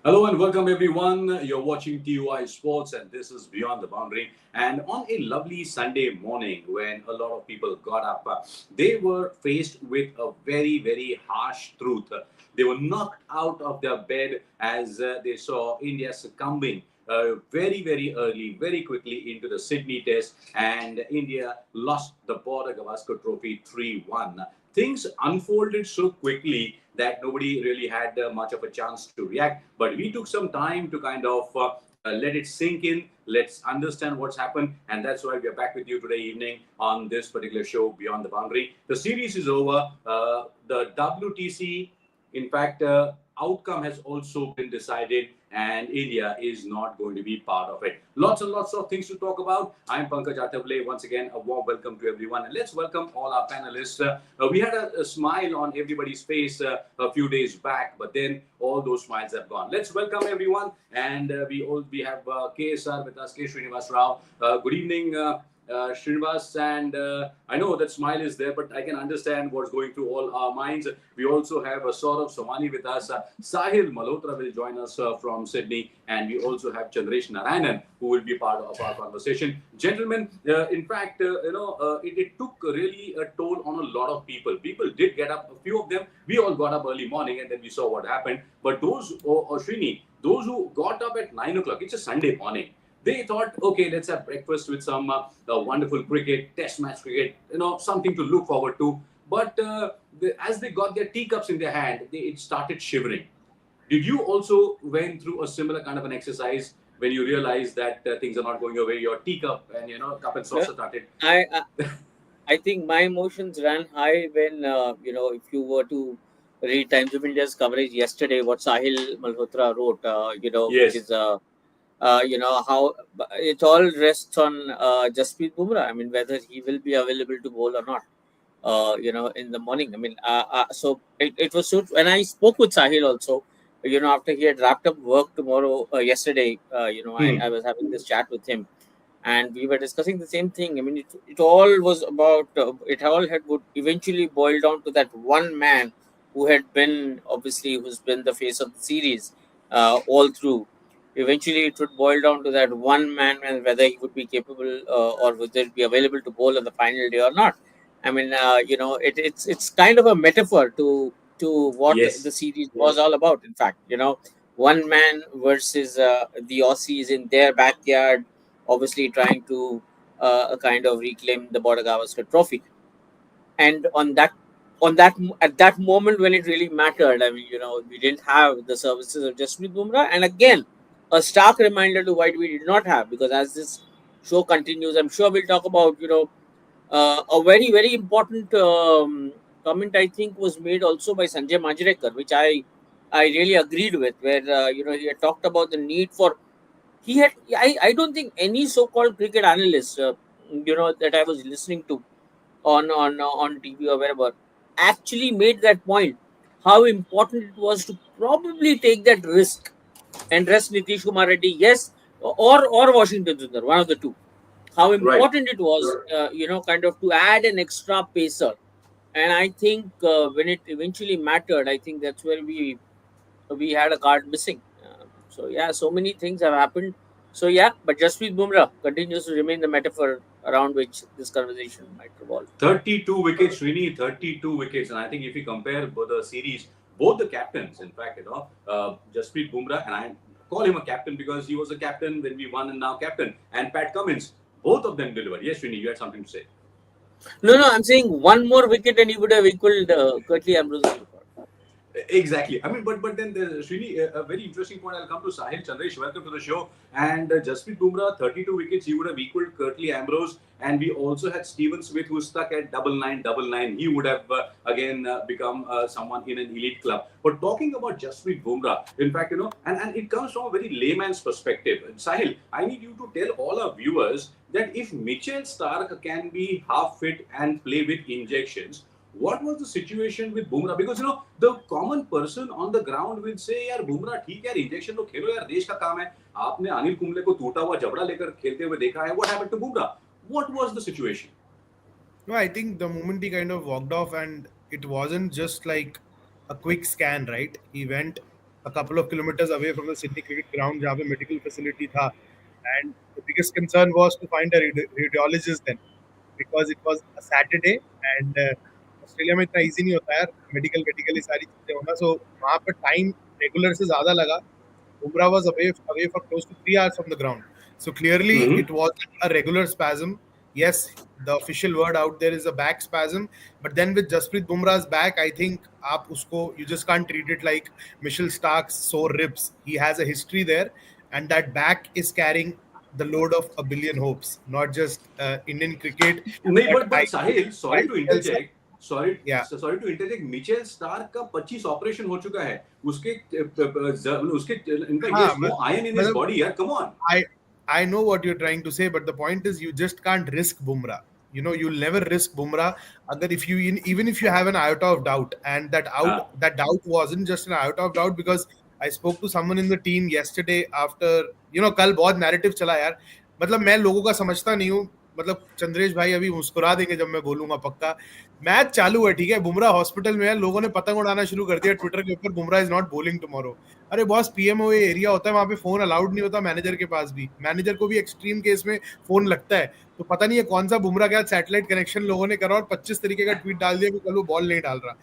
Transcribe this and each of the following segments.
Hello and welcome everyone. You're watching TUI Sports and this is Beyond the Boundary. And on a lovely Sunday morning when a lot of people got up, they were faced with a very harsh truth. They were knocked out of their bed as they saw India succumbing very early, very quickly into the Sydney Test, and India lost the Border-Gavaskar Trophy 3-1. Things unfolded so quickly that nobody really had much of a chance to react. But we took some time to kind of let it sink in. Let's understand what's happened, and that's why we are back with you today evening on this particular show, Beyond the Boundary. The series is over. The WTC, in fact, outcome has also been decided, and India is not going to be part of it. Lots and lots of things to talk about. I'm Pankaj Athavale. Once again, a warm welcome to everyone, and let's welcome all our panelists. We had a smile on everybody's face a few days back, but then all those smiles have gone. Let's welcome everyone, and we have KSR with us, K. Srinivas Rao. Good evening. Srinivas, and I know that smile is there, but I can understand what's going through all our minds. We also have Saurav Somani with us. Sahil Malhotra will join us from Sydney, and we also have Chandresh Narayanan, who will be part of our conversation. Gentlemen, in fact, it took really a toll on a lot of people. People did get up. A few of them, we all got up early morning, and then we saw what happened. But those, Srini, those who got up at 9 o'clock, it's a Sunday morning. They thought, okay, let's have breakfast with some wonderful cricket, test match cricket, something to look forward to. But as they got their teacups in their hand, it started shivering. Did you also went through a similar kind of an exercise when you realized that things are not going your way? Your teacup and cup and saucer started. I think my emotions ran high when if you were to read Times of India's coverage yesterday, what Sahil Malhotra wrote, which Yes. is how it all rests on Jasprit Bumrah. I mean, whether he will be available to bowl or not. In the morning. I mean, so it was so. When I spoke with Sahil also, after he had wrapped up work yesterday, I was having this chat with him, and we were discussing the same thing. I mean, it all was about it all had would eventually boil down to that one man who had been obviously who's been the face of the series all through. Eventually, it would boil down to that one man and whether he would be capable or whether it be available to bowl on the final day or not. I mean, it's kind of a metaphor to what Yes. the series was all about. In fact, one man versus the Aussies in their backyard, obviously trying to kind of reclaim the Border-Gavaskar Trophy. And at that moment when it really mattered, I mean, we didn't have the services of Jasprit Bumrah, and again, a stark reminder to why we did not have, because as this show continues, I'm sure we'll talk about a very important comment I think was made also by Sanjay Manjrekar, which I really agreed with, where he had talked about the need for I don't think any so-called cricket analyst that I was listening to on TV or wherever actually made that point, how important it was to probably take that risk and rest Nitish Kumar Reddy, yes, or Washington Sundar, one of the two. How Right. important it was, kind of to add an extra pacer. And I think when it eventually mattered, I think that's where we had a card missing. So yeah, so many things have happened. So yeah, but Jasprit Bumrah continues to remain the metaphor around which this conversation might revolve. 32 wickets, Srini, 32 wickets. And I think if you compare both the series, both the captains, in fact, Jasprit Bumrah, and I call him a captain because he was a captain when we won and now captain, and Pat Cummins, both of them delivered. Yes, Srini, you had something to say. No, I'm saying one more wicket and he would have equaled Curtly Ambrose's record. Exactly. I mean, but then there's really a very interesting point. I'll come to Sahil Chandresh. Welcome to the show. And Jasprit Bumrah, 32 wickets. He would have equaled Curtly Ambrose. And we also had Steven Smith, who stuck at double nine. He would have again become someone in an elite club. But talking about Jasprit Bumrah, in fact, and it comes from a very layman's perspective. Sahil, I need you to tell all our viewers that if Mitchell Starc can be half fit and play with injections, what was the situation with Bumrah? Because the common person on the ground will say, यार बुमराह ठीक है, injection तो खेलो यार, देश का काम है. आपने अनिल कुंबले को टूटा हुआ जबड़ा लेकर खेलते हुए देखा है. What happened to Bumrah? What was the situation? No, I think the moment he kind of walked off, and it wasn't just like a quick scan, right? He went a couple of kilometers away from the Sydney cricket ground, जहाँ पे medical facility था. And the biggest concern was to find a radiologist then, because it was a Saturday and Australia में इतना easy नहीं होता यार medical ये सारी चीजें होना. सो वहाँ पर टाइम रेगुलर से ज्यादा लगा. Bumrah was away for close to 3 hours from the ground. So clearly Mm-hmm. it wasn't a regular spasm. Yes, the official word out there is a back spasm, but then with Jasprit Bumrah's back, I think you just can't treat it like Mitchell Stark's sore ribs. He has a history there, and that back is carrying the load of a billion hopes, not just Indian cricket, नहीं, but but Sahil, sorry to IPL side. interject. Sorry Yeah. to interject. Mitchell Starc का 25 operation हो चुका है. उसके इनका हाँ, yes, no iron in his मतलब body यार. Come on. I know what you're trying to say, but the point is you just can't risk Bumrah. You know, you'll never risk Bumrah. Even if you have an iota of doubt, and हाँ. that doubt wasn't just an iota of doubt, because I spoke to someone in the team yesterday after, कल बहुत narrative चला यार. मतलब मैं लोगों का समझता नहीं हूँ. मतलब चंद्रेश भाई अभी मुस्कुरा देंगे जब मैं बोलूंगा पक्का. मैच चालू है, ठीक है, बुमराह हॉस्पिटल में है, लोगों ने पतंग उड़ाना शुरू कर दिया ट्विटर के ऊपर, Bumrah is not bowling tomorrow. अरे बॉस, पीएमओए एरिया होता है, वहां पे फोन अलाउड नहीं होता मैनेजर के पास भी. मैनेजर को भी एक्सट्रीम केस में फोन लगता है. तो पता नहीं है कौन सा बुमराह के साथ सैटेलाइट कनेक्शन लोगों ने करा और 25 तरीके का ट्वीट डाल दिया कि कल वो बॉल नहीं डाल रहा.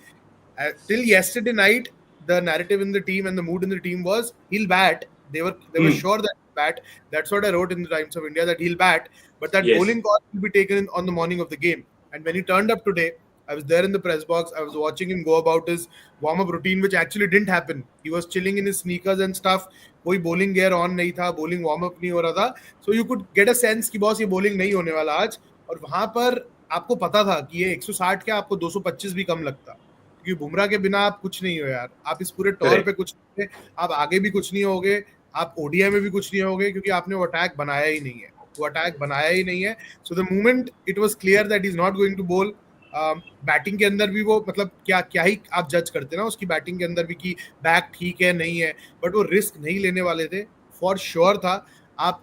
Till yesterday night, the narrative in the team and the mood in the team was he'll bat. They were sure that he'll bat. That's what I wrote in the Times of India, that he'll bat, but that Yes. bowling call will be taken on the morning of the game. And when he turned up today, I was there in the press box. I was watching him go about his warm-up routine, which actually didn't happen. He was chilling in his sneakers and stuff. कोई bowling gear on नहीं था, bowling warm-up नहीं हो रहा था. So you could get a sense कि boss ये bowling नहीं होने वाला आज. और वहां पर आपको पता था कि ये 160 क्या आपको 225 भी कम लगता, क्योंकि बुमराह के बिना आप कुछ नहीं हो यार. आप इस पूरे टॉर पे कुछ नहीं है, आप आगे भी कुछ नहीं होगे, आप ओडीआई में भी कुछ नहीं होगे, क्योंकि आपने वो अटैक बनाया ही नहीं है. वो अटैक बनाया ही नहीं है. So the moment it was clear that he is not going to bowl. Batting के अंदर भी वो मतलब क्या क्या ही आप जज करते ना उसकी बैटिंग के अंदर भी कि बैक ठीक है नहीं है, बट वो रिस्क नहीं लेने वाले थे. फॉर श्योर था आप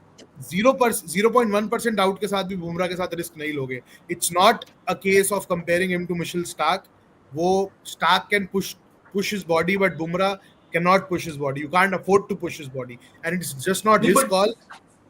0.1% आउट के साथ भी बुमराह के साथ रिस्क नहीं लोगे. It's not a case of comparing him to Mitchell Starc. वो Starc can push his body, but Bumrah cannot push his body. You can't afford to push his body, and it's just not his call.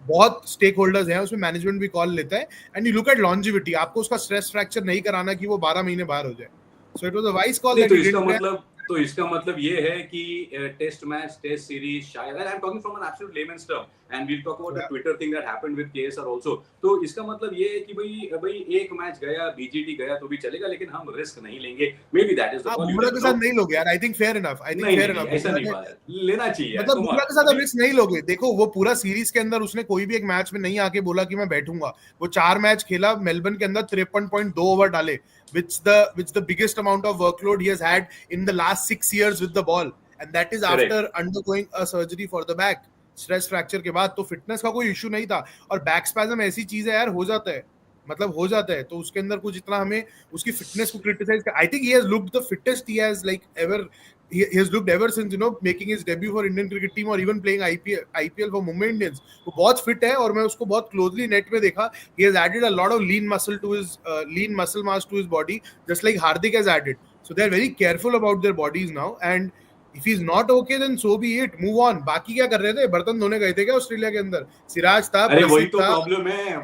बहुत stake holders हैं उसमें, management भी call लेता है. And you look at longevity, आपको उसका stress fracture नहीं कराना कि वो 12 महीने बाहर हो जाए. So it was a wise call that he did. तो इसका मतलब ये है कि टेस्ट मैच, टेस्ट सीरीज शायद, and I'm talking from an absolute layman's term, and we'll talk about the Twitter thing that happened with KSR also. तो इसका मतलब ये है कि भाई एक मैच गया, बीजीटी गया तो भी चलेगा, लेकिन हम रिस्क नहीं लेंगे. Maybe that is the call. Bumrah के साथ नहीं लोगे यार. I think fair enough. ऐसा नहीं बात है, लेना चाहिए. मतलब बुमराह के साथ रिस्क नहीं लोगे. देखो वो पूरा सीरीज के अंदर उसने कोई भी एक मैच में नहीं आके बोला कि मैं बैठूंगा. वो 4 मैच खेला, मेलबर्न के अंदर 53.2 ओवर डाले, which the biggest amount of workload he has had in the last 6 years with the ball, and that is after undergoing a surgery for the back, stress fracture के बाद. तो fitness का कोई issue नहीं था. और back spasm ऐसी चीज है यार, हो जाता है, मतलब हो जाता है. तो उसके अंदर कुछ इतना हमें उसकी फिटनेस को क्रिटिसाइज कर. I think he has looked the fittest he has like ever. He has looked ever since making his debut for Indian cricket team or even playing IPL for Mumbai Indians. वो बहुत fit है और मैं उसको बहुत closely net में देखा. He has added a lot of lean muscle mass to his body, just like Hardik has added. So they are very careful about their bodies now, and if he's not okay then so be it, move on. बाकी क्या कर रहे थे, बर्तन धोने गए थे क्या ऑस्ट्रेलिया के अंदर? सिराज था, अरे वही तो था, प्रॉब्लम है.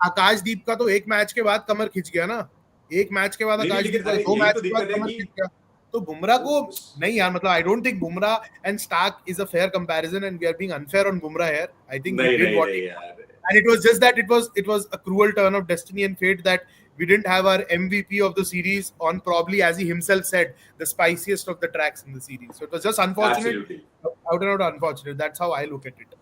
आकाशदीप का तो एक मैच के बाद कमर खिंच गया ना. एक मैच के बाद आकाशदीप का 2 मैच के बाद कमर खिंच गया. तो बुमराह को नहीं यार, मतलब I don't think Bumrah and Starc is a fair comparison, and we are being unfair on Bumrah here. I think he did what he did, and it was just that it was a cruel turn of destiny and fate that we didn't have our MVP of the series on, probably, as he himself said, the spiciest of the tracks in the series. So it was just unfortunate. Absolutely. Out and out unfortunate. That's how I look at it.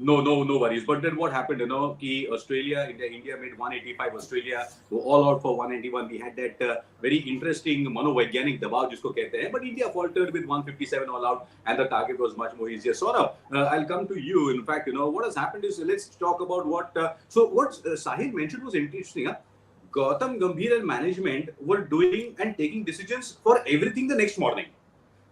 No worries. But then what happened, कि India made 185, Australia were all out for 191. We had that very interesting मनोवैज्ञानिक दबाव जिसको कहते हैं, but India faltered with 157 all out, and the target was much more easier. Saurabh, I'll come to you. In fact, what has happened is, let's talk about what Sahil mentioned was interesting. Gautam Gambhir and management were doing and taking decisions for everything the next morning.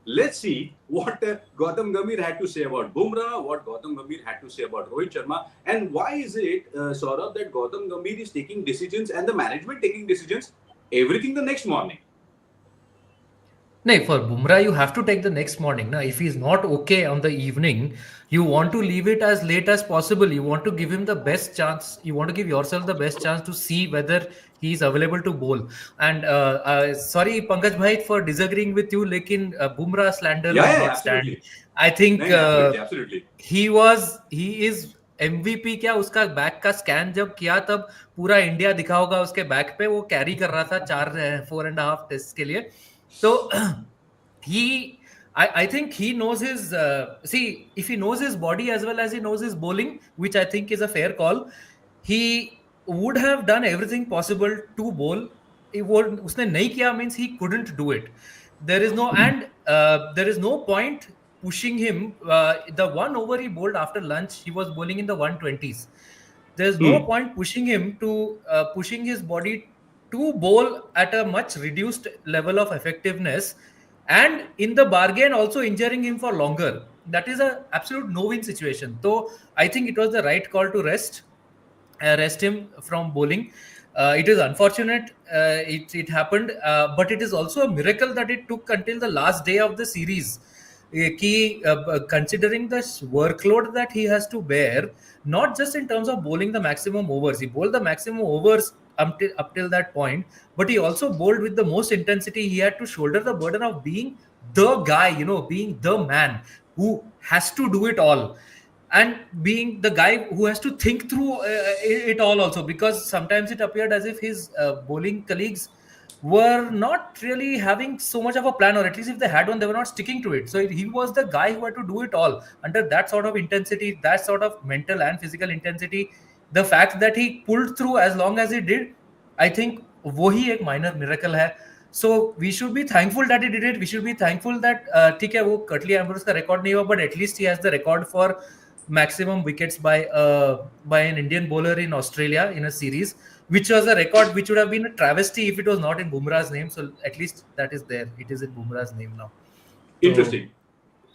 Let's see what Gautam Gambhir had to say about Bumrah, what Gautam Gambhir had to say about Rohit Sharma, and why is it, Saurabh, that Gautam Gambhir is taking decisions and the management taking decisions everything the next morning? No, for Bumrah, you have to take the next morning. Now, if he's not okay on the evening, you want to leave it as late as possible. You want to give him the best chance. You want to give yourself the best chance to see whether he's available to bowl. And sorry, Pankaj Bhai, for disagreeing with you, lekin Bumrah slander Yeah, will yeah, yeah, not stand. absolutely. I think नहीं, absolutely, absolutely. he is MVP. क्या उसका back का scan जब किया तब पूरा India दिखा होगा उसके बैक पे, वो कैरी कर रहा था 4.5 टेस्ट के लिए. तो he I think he knows his see, if he knows his body as well as he knows his bowling, which I think is a fair call, he would have done everything possible to bowl. उसने नहीं किया means he couldn't do it. There is no and there is no point pushing him. The one over he bowled after lunch, he was bowling in the 120s. There's no Hmm. point pushing him to pushing his body to bowl at a much reduced level of effectiveness, and in the bargain also injuring him for longer. That is a absolute no-win situation. So I think it was the right call to rest him from bowling. It is unfortunate it happened, but it is also a miracle that it took until the last day of the series. Considering the workload that he has to bear, not just in terms of bowling the maximum overs, he bowled the maximum overs up till that point, but he also bowled with the most intensity. He had to shoulder the burden of being the guy, being the man who has to do it all, and being the guy who has to think through it all also, because sometimes it appeared as if his bowling colleagues were not really having so much of a plan, or at least if they had one, they were not sticking to it. So he was the guy who had to do it all under that sort of intensity, that sort of mental and physical intensity. The fact that he pulled through as long as he did, I think wohi ek minor miracle hai. So we should be thankful that he did it. We should be thankful that ठीक है वो कटली Ambrose का record नहीं हुआ, but at least he has the record for maximum wickets by an Indian bowler in Australia in a series, which was a record which would have been a travesty if it was not in Bumrah's name. So at least that is there. It is in Bumrah's name now. So, Interesting.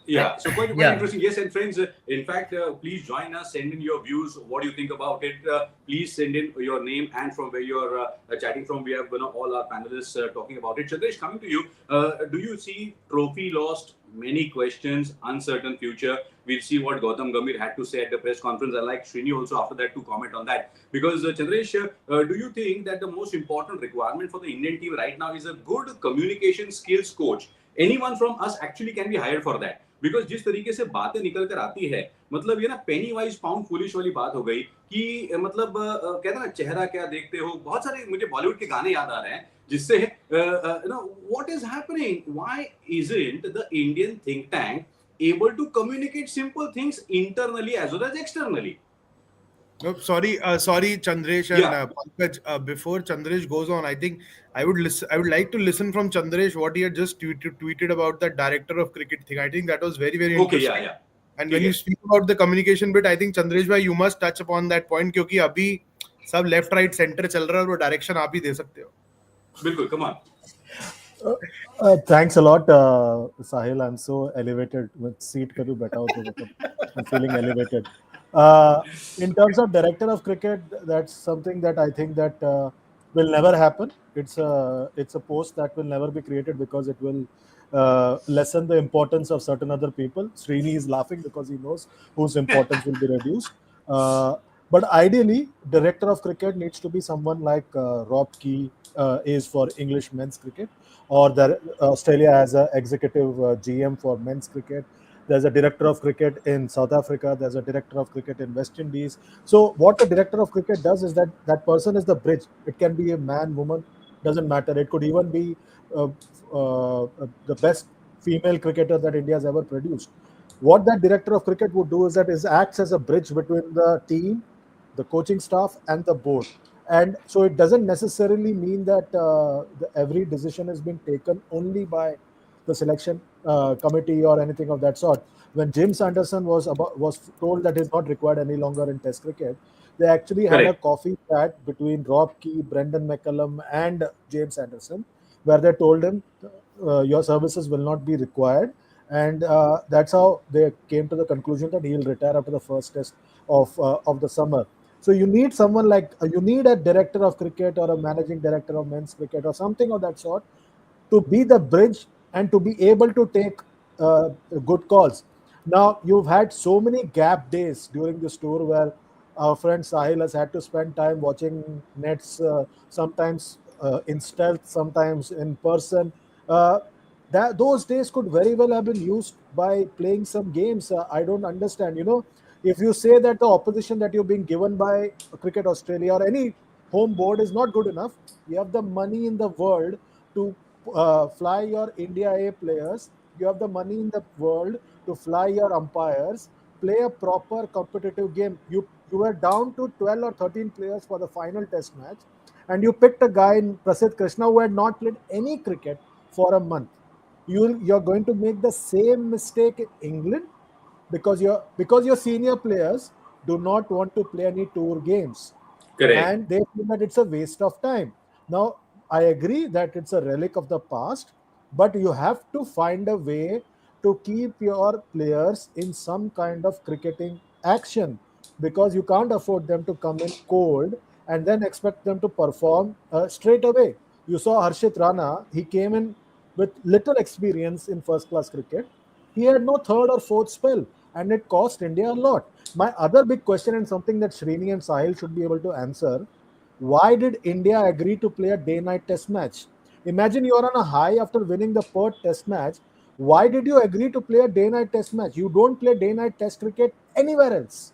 Yeah, so quite yeah. interesting. Yes, and friends, in fact, please join us. Send in your views. What do you think about it? Please send in your name and from where you're chatting from. We have all our panelists talking about it. Chandresh, coming to you, do you see trophy lost? Many questions, uncertain future. We'll see what Gautam Gambhir had to say at the press conference. I like Srini also after that to comment on that. Because Chandresh, do you think that the most important requirement for the Indian team right now is a good communication skills coach? Anyone from us actually can be hired for that. Because जिस तरीके से बातें निकल कर आती है, मतलब ये ना पेनी वाइज पाउंड फुलिश वाली बात हो गई कि मतलब कहते हैं ना चेहरा क्या देखते हो, बहुत सारे मुझे बॉलीवुड के गाने याद आ रहे हैं जिससे what is happening, why isn't the Indian think tank able to communicate simple things internally as well as externally. No, sorry, Chandresh and Pankaj. Before Chandresh goes on, I think I would like to listen from Chandresh what he had just tweeted about the director of cricket thing. I think that was very, very interesting. Okay, yeah. And when you speak about the communication bit, I think Chandresh bhai, you must touch upon that point क्योंकि अभी सब left, right, center चल रहा है और वो direction आप ही दे सकते हो. बिल्कुल, come on. Thanks a lot, Sahil. I'm so elevated. with seat पे भी बैठा हूँ तो मतलब I'm feeling elevated. In terms of director of cricket, that's something that I think that will never happen. It's a post that will never be created because it will lessen the importance of certain other people. Srini is laughing because he knows whose importance will be reduced. But ideally, director of cricket needs to be someone like Rob Key is for English men's cricket, or that Australia has an executive GM for men's cricket. There's a director of cricket in South Africa. There's a director of cricket in West Indies. So what the director of cricket does is that person is the bridge. It can be a man, woman, doesn't matter. It could even be the best female cricketer that India has ever produced. What that director of cricket would do is that it acts as a bridge between the team, the coaching staff, and the board. And so it doesn't necessarily mean that every decision has been taken only by the selection committee or anything of that sort. When James Anderson was told that he's not required any longer in Test cricket, they actually had a coffee chat between Rob Key, Brendan McCullum, and James Anderson, where they told him your services will not be required, and that's how they came to the conclusion that he'll retire after the first Test of the summer. So you need someone like you need a director of cricket or a managing director of men's cricket or something of that sort to be the bridge and to be able to take good calls. Now, you've had so many gap days during this tour where our friend Sahil has had to spend time watching nets, sometimes in stealth, sometimes in person. Uh, those days could very well have been used by playing some games. I don't understand. If you say that the opposition that you're being given by Cricket Australia or any home board is not good enough, you have the money in the world to fly your India A players. You have the money in the world to fly your umpires, play a proper competitive game. You were down to 12 or 13 players for the final test match, and you picked a guy in Prasidh Krishna who had not played any cricket for a month. You're going to make the same mistake in England because your senior players do not want to play any tour games, Correct. and they feel that it's a waste of time. Now, I agree that it's a relic of the past, but you have to find a way to keep your players in some kind of cricketing action, because you can't afford them to come in cold and then expect them to perform straight away. You saw Harshit Rana, he came in with little experience in first class cricket. He had no third or fourth spell, and it cost India a lot. My other big question, and something that Srini and Sahil should be able to answer: why did India agree to play a day night test match? Imagine you're on a high after winning the Perth test match. Why did you agree to play a day night test match? You don't play day night test cricket anywhere else.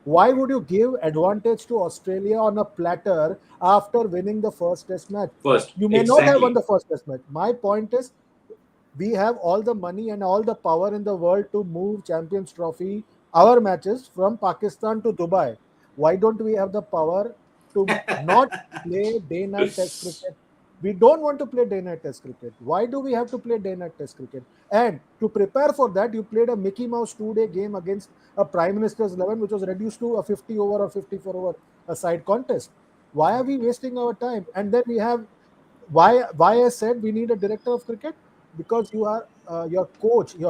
Why would you give advantage to Australia on a platter after winning the first test match? First, You may not have won exactly. the first test match. My point is, we have all the money and all the power in the world to move Champions Trophy, our matches, from Pakistan to Dubai. Why don't we have the power to not play day night test cricket? We don't want to play day night test cricket. Why do we have to play day night test cricket? And to prepare for that, you played a Mickey Mouse 2-day game against a Prime Minister's 11, which was reduced to a 50 over or 54 over a side contest. Why are we wasting our time? And then we have, why I said we need a director of cricket, because your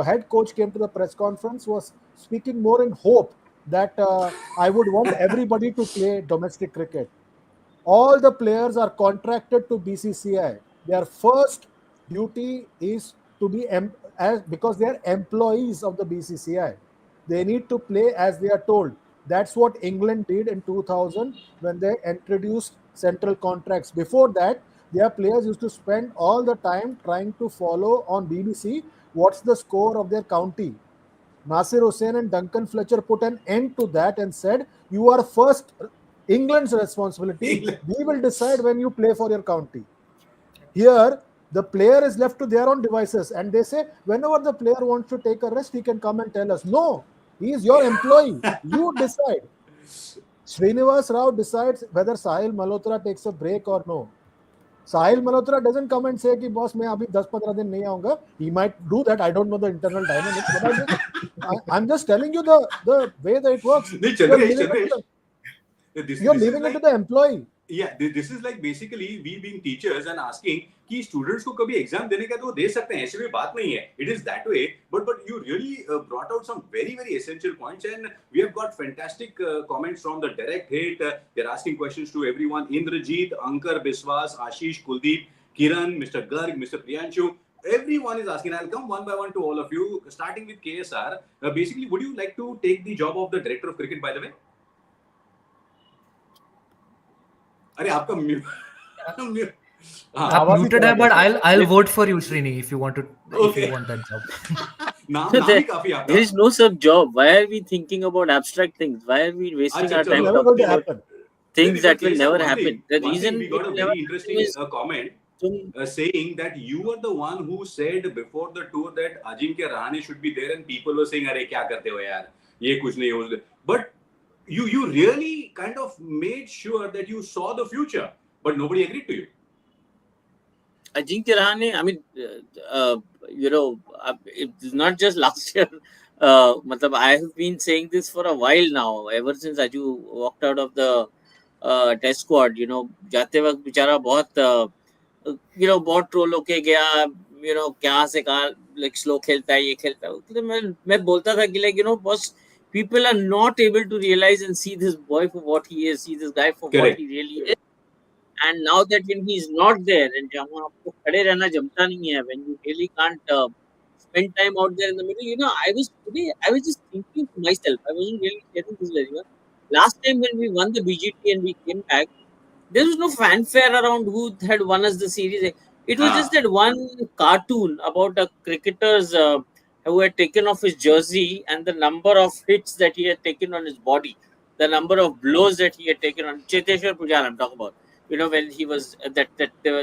head coach came to the press conference, was speaking more in hope that I would want everybody to play domestic cricket. All the players are contracted to BCCI. Their first duty is to be because they are employees of the BCCI. They need to play as they are told. That's what England did in 2000 when they introduced central contracts. Before that, their players used to spend all the time trying to follow on BBC what's the score of their county. Nasir Hussain and Duncan Fletcher put an end to that and said, "You are first England's responsibility. England. We will decide when you play for your county." Here, the player is left to their own devices, and they say, whenever the player wants to take a rest, he can come and tell us. No, he is your employee. You decide. Srinivas Rao decides whether Sahil Malhotra takes a break or no. Sahil Malhotra doesn't come and say, boss, मैं अभी 10-15 दिन नहीं आऊंगा. He might do that. I don't know the internal dynamics, but I'm just telling you the way that it works. No, You're Chandresh, leaving Chandresh. you're This is leaving it to like, the employee. yeah, this is like basically we being teachers and asking कि students को कभी exam देने का तो वो दे सकते हैं, ऐसी कोई बात नहीं है. It is that way, but you really brought out some very essential points, and we have got fantastic comments from the direct hit. They're asking questions to everyone: Indrajit, Ankar, Biswas, Ashish, Kuldeep, Kiran, Mr. Garg, Mr. Priyanshu. Everyone is asking. I'll come one by one to all of you, starting with KSR. Basically, would you like to take the job of the director of cricket, by the way? अरे आपका आप muted है, but I'll vote for you, Srini, if you want that job. नाम ही काफी आपका. There is no such job. Why are we thinking about abstract things? Why are we wasting our time Never going talking to about happen. things that will never happen? The One reason thing, we got a very interesting comment saying that you were the one who said before the tour that Ajinkya Rahane should be there, and people were saying, "अरे क्या करते हो यार? ये कुछ नहीं हो." But you really kind of made sure that you saw the future, but nobody agreed to you. Ajinkya Rahane, I mean, it's not just last year. I have been saying this for a while now, ever since Aju walked out of the test squad. जाते वक्त बेचारा बहुत बहुत troll होके गया. क्या से कहा, like स्लो खेलता है, ये खेलता है. तो मैं बोलता था कि boss, people are not able to realize and see this boy for what he is, see this guy for what he really is. And now that when he's not there, and जहाँ आपको खड़े रहना जमता नहीं है, when you really can't spend time out there in the middle, I was just thinking to myself, I wasn't really sharing this with anyone. Last time when we won the BGT and we came back, there was no fanfare around who had won us the series. It was just Ah, that one cartoon about a cricketer's who had taken off his jersey and the number of hits that he had taken on his body, the number of blows that he had taken on Cheteshwar Pujara. I'm talking about. When he was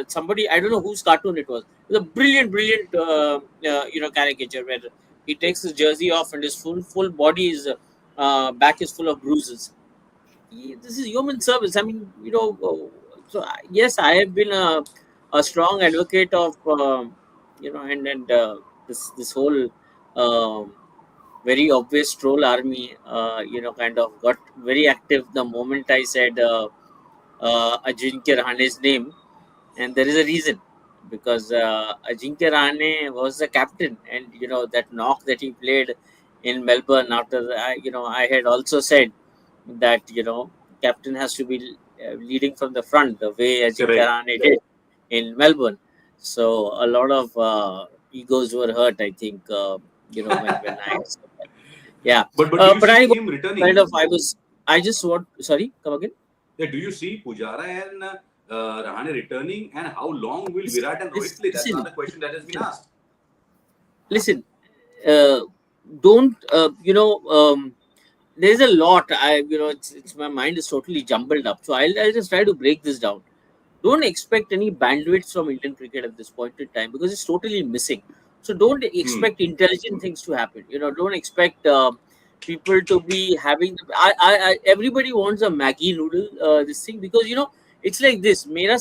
somebody, I don't know whose cartoon it was. It was a brilliant caricature where he takes his jersey off and his full body is back is full of bruises. This is human service. I mean, yes, I have been a strong advocate of, this whole um, very obvious troll army, kind of got very active the moment I said Ajinkya Rahane's name, and there is a reason because Ajinkya Rahane was the captain, and that knock that he played in Melbourne after I had also said that captain has to be leading from the front the way Ajinkya correct. Rahane did in Melbourne. So a lot of egos were hurt, I think. When I said that. Yeah, But do you but I see him kind returning? of I just want sorry come again. Yeah, do you see Pujara and Rahane returning, and how long will Virat and Rohit play? That's Listen, another question that has been asked. listen. Uh, don't there's a lot. It's my mind is totally jumbled up. So I'll just try to break this down. Don't expect any bandwidth from Indian cricket at this point in time because it's totally missing. So don't Hmm. expect intelligent things to happen. Don't expect people to be having. Everybody wants a Maggie noodle. This thing because it's like this. Mera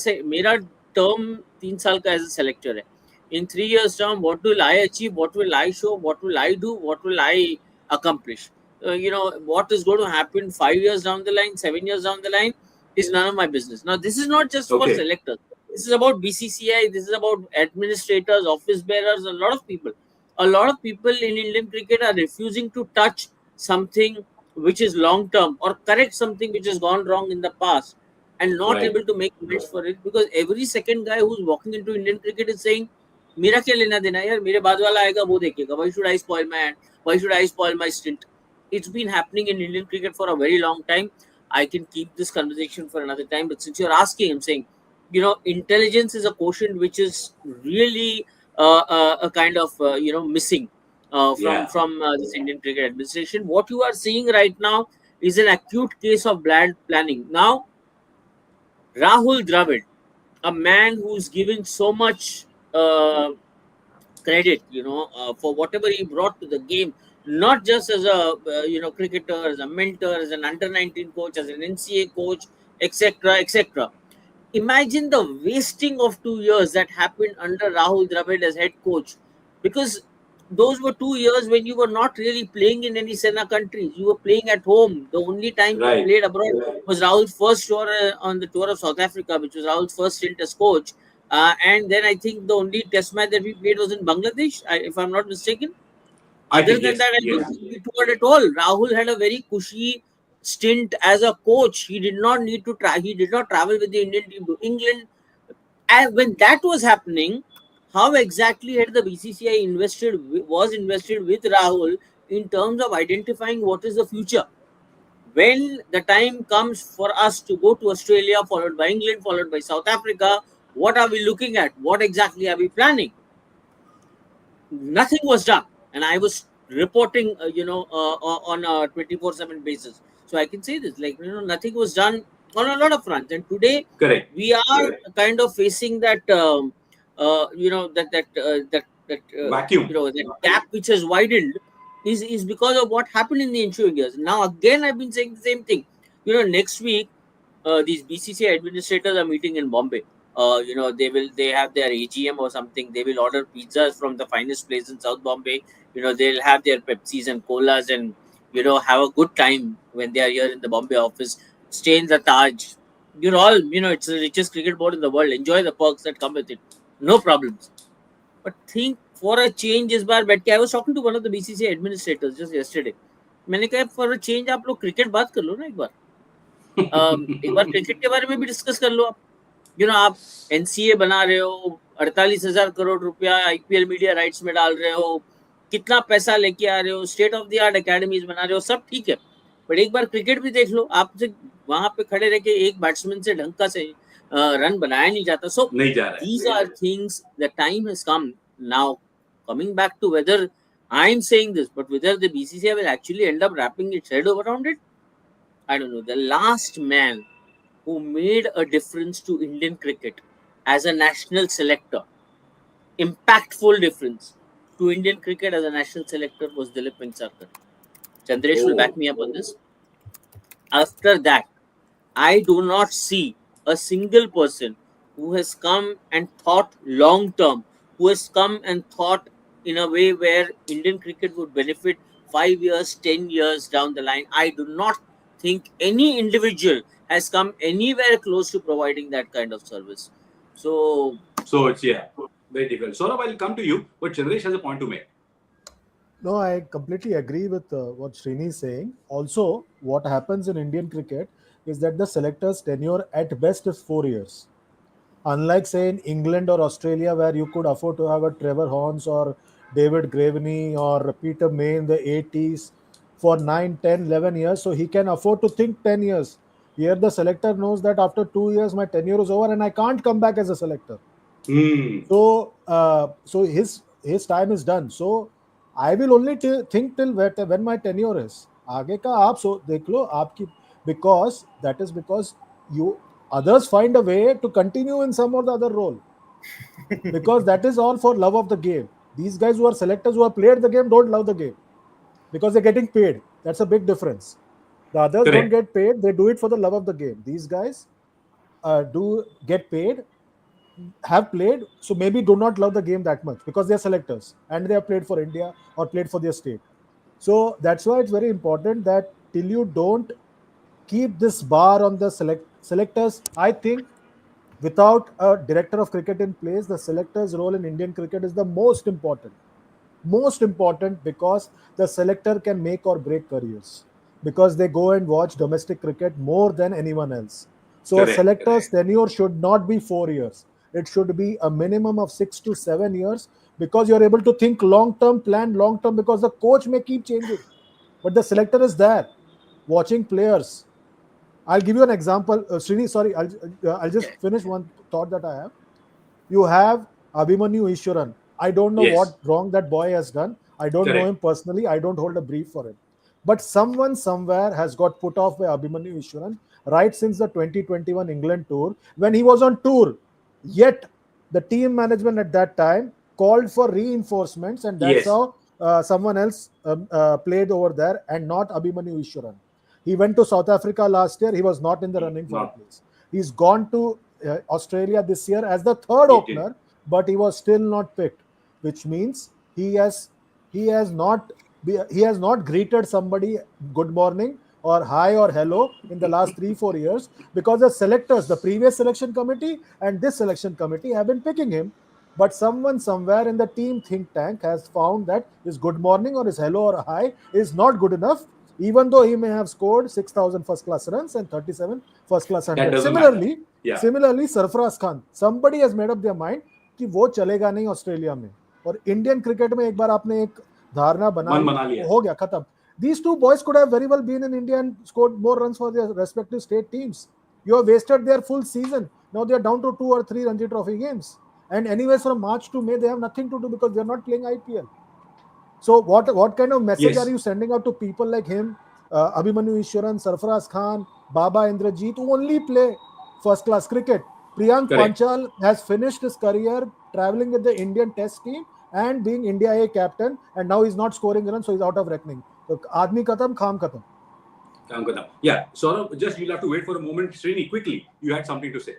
term 3 साल का as a selector hai. In 3 years term, what will I achieve? What will I show? What will I do? What will I accomplish? What is going to happen 5 years down the line, 7 years down the line is none of my business. Now, this is not just for Okay. selectors. This is about BCCI. This is about administrators, office bearers, a lot of people. A lot of people in Indian cricket are refusing to touch something which is long term or correct something which has gone wrong in the past and not Right. able to make amends for it because every second guy who's walking into Indian cricket is saying, मेरा क्या लेना देना यार मेरे बाद वाला आएगा वो देखेगा why should I spoil my hand why should I spoil my stint. It's been happening in Indian cricket for a very long time. I can keep this conversation for another time, but since you're asking, I'm saying, intelligence is a quotient which is really a kind of missing Yeah. from this Indian cricket administration. What you are seeing right now is an acute case of bad planning. Now, Rahul Dravid, a man who's given so much credit, for whatever he brought to the game, not just as a cricketer, as a mentor, as an under 19 coach, as an NCA coach, etc., etc. Imagine the wasting of 2 years that happened under Rahul Dravid as head coach, because those were 2 years when you were not really playing in any Sena countries. You were playing at home. The only time you Right. played abroad was Rahul's first tour on the tour of South Africa, which was Rahul's first stint as coach. And then I think the only test match that we played was in Bangladesh, if I'm not mistaken. I Other think than yes. that, I don't Yes. think we toured at all. Rahul had a very cushy stint as a coach. He did not need to try. He did not travel with the Indian team to England. And when that was happening, how exactly had the BCCI was invested with Rahul in terms of identifying what is the future? When the time comes for us to go to Australia, followed by England, followed by South Africa, what are we looking at? What exactly are we planning? Nothing was done, and I was reporting on a 24/7 basis, so I can say this, like, nothing was done on a lot of fronts, and today Correct. we are kind of facing that Vacuum. that gap which has widened is because of what happened in the ensuing years. Now again I've been saying the same thing. Next week these BCCI administrators are meeting in Bombay. They have their AGM or something. They will order pizzas from the finest place in South Bombay. They'll have their Pepsis and colas and have a good time when they are here in the Bombay office. Stay in the Taj. It's the richest cricket board in the world. Enjoy the perks that come with it. No problems. But think for a change इस बार बैठ के I was talking to one of the BCCI administrators just yesterday. मैंने कहा for a change आप लोग cricket बात कर लो ना एक बार. एक बार क्रिकेट के बारे में भी डिस्कस कर लो आप. आप NCA बना रहे हो, 48,000 करोड़ रुपया IPL मीडिया राइट्स में डाल रहे हो, कितना पैसा लेके आ रहे हो, state of the art academies बना रहे हो, सब ठीक है, बट एक बार क्रिकेट भी देख लो, आपसे वहां पे खड़े रह के एक बैट्समैन से ढंग का से रन बनाया नहीं जाता. सो नहीं जा रहा है. these are things, the time has come now. Coming back to whether I'm saying this, but whether the BCCI will actually end up wrapping its head around it, I don't know. The last man who made a difference to Indian cricket as a national selector, impactful difference to Indian cricket as a national selector, was Dilip Pinsarkar. Chandresh will back me up on this. After that, I do not see a single person who has come and thought long term, who has come and thought in a way where Indian cricket would benefit 5 years, 10 years down the line. I do not think any individual has come anywhere close to providing that kind of service. So it's very difficult. Saurabh, I'll come to you, but Chandresh has a point to make. No, I completely agree with what Srini is saying. Also, what happens in Indian cricket is that the selector's tenure at best is 4 years. Unlike, say, in England or Australia, where you could afford to have a Trevor Horns or David Graveney or Peter May in the 80s for 9, 10, 11 years, so he can afford to think 10 years. Here, the selector knows that after 2 years, my tenure is over and I can't come back as a selector. So his time is done. So I will only think till when my tenure is. आगे का आप देख लो आपकी, because that is because you others find a way to continue in some or the other role, because that is all for love of the game. These guys who are selectors who have played the game don't love the game because they're getting paid. That's a big difference. The others don't get paid, they do it for the love of the game. These guys do get paid, have played, so maybe do not love the game that much because they are selectors and they have played for India or played for their state. So that's why it's very important that till you don't keep this bar on the selectors, I think without a director of cricket in place, the selector's role in Indian cricket is the most important. Most important because the selector can make or break careers because they go and watch domestic cricket more than anyone else. So a selector's tenure should not be 4 years. It should be a minimum of 6 to 7 years because you're able to think long-term, plan long-term, because the coach may keep changing. But the selector is there watching players. I'll give you an example. Srini, sorry, I'll just finish one thought that I have. You have Abhimanyu Ishwaran. I don't know what wrong that boy has done. I don't know him personally. I don't hold a brief for him. But someone somewhere has got put off by Abhimanyu Ishwaran right since the 2021 England tour when he was on tour. Yet the team management at that time called for reinforcements, and that's how someone else played over there and not Abhimanyu Ishwaran. He went to South Africa last year. He was not in the running for a place. He's gone to Australia this year as the third opener, but he was still not picked, which means he has not greeted somebody good morning or hi or hello in the last 3-4 years because the selectors, the previous selection committee and this selection committee have been picking him. But someone somewhere in the team think tank has found that his good morning or his hello or hi is not good enough, even though he may have scored 6,000 first-class runs and 37 first-class hundreds. Similarly, Sarfaraz Khan, somebody has made up their mind कि वो चलेगा नहीं Australia में, और Indian cricket में एक बार आपने एक धारणा बना ली, हो गया खत्म. These two boys could have very well been in India and scored more runs for their respective state teams. You have wasted their full season. Now they are down to 2 or 3 Ranji Trophy games. And anyways, from March to May, they have nothing to do because they are not playing IPL. So what kind of message are you sending out to people like him, Abhimanyu Ishwaran, Sarfaraz Khan, Baba Indrajit, who only play first-class cricket? Priyank Panchal has finished his career traveling with the Indian Test team and being India A captain, and now he's not scoring runs, so he's out of reckoning. So, Aadmi khatam, kham khatam. Yeah, so just you'll have to wait for a moment. Srini, quickly, you had something to say.